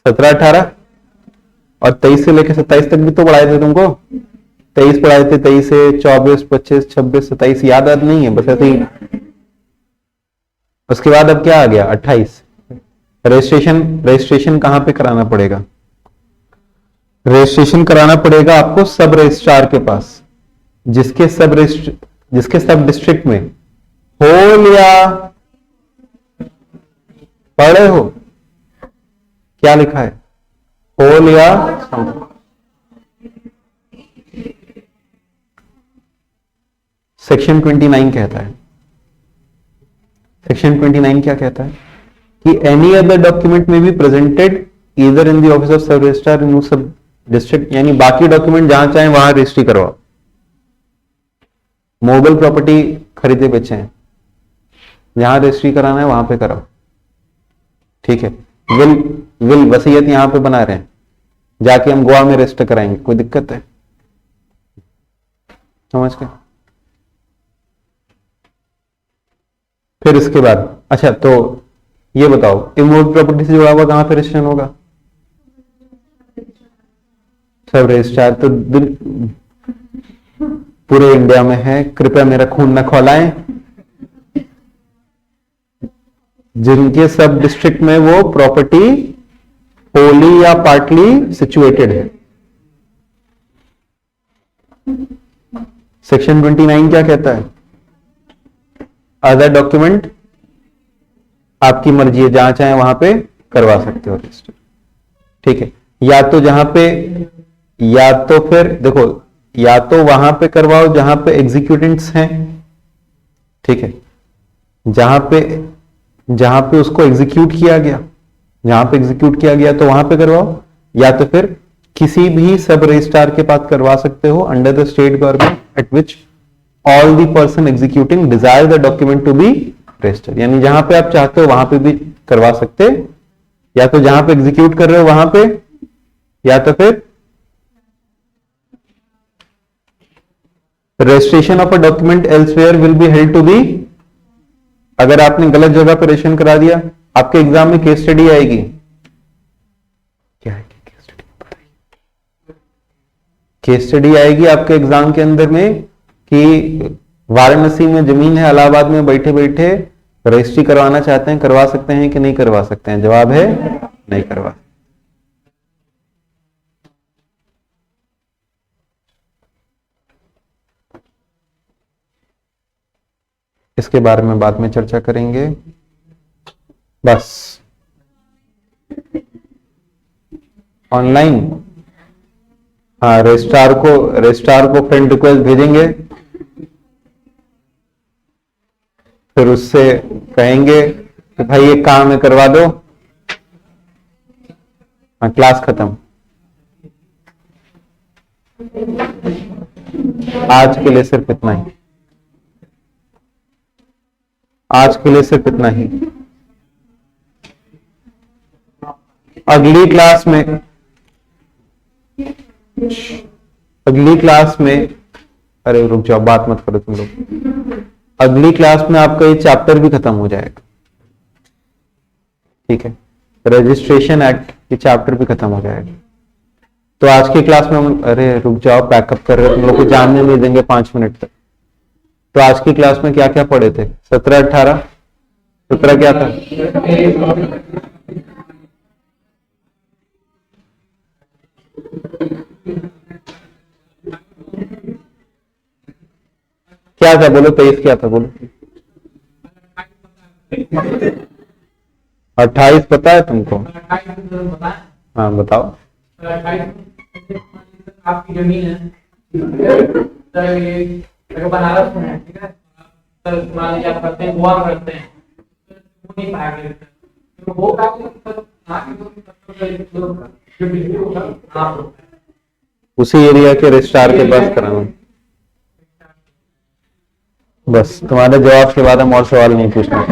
17, 18 और 23 से लेकर 27 तक भी तो पढ़ाए थे तुमको। 23 पढ़ाए थे, 23 से 24, 25, 26, 27 याद नहीं है, बस ऐसे ही। उसके बाद अब क्या आ गया 28, रजिस्ट्रेशन कहां पे कराना पड़ेगा? रजिस्ट्रेशन कराना पड़ेगा आपको सब रजिस्ट्रार के पास, जिसके सब डिस्ट्रिक्ट में होल या पढ़े हो, क्या लिखा है, होल या सेक्शन 29 कहता है, सेक्शन 29 क्या कहता है कि एनी अदर डॉक्यूमेंट में be presented either in the office of सब रजिस्ट्रार इन सब डिस्ट्रिक्ट, यानी बाकी डॉक्यूमेंट जहां चाहे वहां रजिस्ट्री करवाओ। मूवेबल प्रॉपर्टी खरीदे बेचे हैं, जहां रजिस्ट्री कराना है वहां पे कराओ। ठीक है, विल वसीयत यहां पे बना रहे हैं, जाके हम गोवा में रजिस्टर कराएंगे, कोई दिक्कत है? समझ गए? फिर इसके बाद अच्छा, तो ये बताओ इमूवेबल प्रॉपर्टी से जुड़ा हुआ कहां पे रजिस्ट्रेशन होगा? सब रजिस्ट्रार तो पूरे इंडिया में है, कृपया मेरा खून न खौलाएं। जिनके सब डिस्ट्रिक्ट में वो प्रॉपर्टी होली या पार्टली सिचुएटेड है। सेक्शन 29 क्या कहता है? अदर डॉक्यूमेंट आपकी मर्जी है, जहां चाहे वहां पे करवा सकते हो रजिस्टर। ठीक है, या तो जहां पे, या तो फिर देखो, या तो वहां पे करवाओ जहां पे एग्जीक्यूटेंट्स हैं। ठीक है, जहां पे उसको एग्जीक्यूट किया गया, जहां पे एग्जीक्यूट किया गया तो वहां पे करवाओ, या तो फिर किसी भी सब रजिस्ट्रार के पास करवा सकते हो under the state government at which all the person executing desire the document to be registered. यानी जहां पे आप चाहते हो वहां पे भी करवा सकते, या तो जहां पे एग्जीक्यूट कर रहे हो वहां पे, या तो फिर registration of a document elsewhere will be held to be. अगर आपने गलत जगह पर रजिस्ट्रेशन करा दिया, आपके एग्जाम में केस स्टडी आएगी। क्या है केस स्टडी? बताइए। केस स्टडी आएगी आपके एग्जाम के अंदर में कि वाराणसी में जमीन है, इलाहाबाद में बैठे बैठे रजिस्ट्री करवाना चाहते हैं, करवा सकते हैं कि नहीं करवा सकते हैं? जवाब है नहीं करवा। इसके बारे में बाद में चर्चा करेंगे। बस ऑनलाइन, हाँ, रजिस्ट्रार को फ्रेंड रिक्वेस्ट भेजेंगे, फिर उससे कहेंगे कि भाई ये काम है करवा दो, हाँ, क्लास खत्म। आज के लिए सिर्फ इतना ही, आज के लिए सिर्फ इतना ही। अगली क्लास में, अरे रुक जाओ, बात मत करो तुम लोग। अगली क्लास में आपका ये चैप्टर भी खत्म हो जाएगा। ठीक है, रजिस्ट्रेशन एक्ट ये चैप्टर भी खत्म हो जाएगा। तो आज की क्लास में हम, अरे रुक जाओ, पैकअप कर रहे हो, तुम लोग को जानने नहीं देंगे 5 मिनट तक। तो आज की क्लास में क्या क्या पढ़े थे? 17, 18, 17 क्या था? क्या था बोलो? 23 क्या था बोलो? 28 पता है तुमको? हाँ बताओ। आपकी जमीन है, बनारस में है, ठीक है, मान लीजिए आप करते हैं, गोवा करते हैं, वो नहीं पाएंगे, तो वो उसी एरिया के रजिस्ट्रार के पास कराना। बस तुम्हारे जवाब के बाद हम और सवाल नहीं पूछना।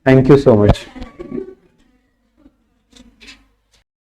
Thank you so much.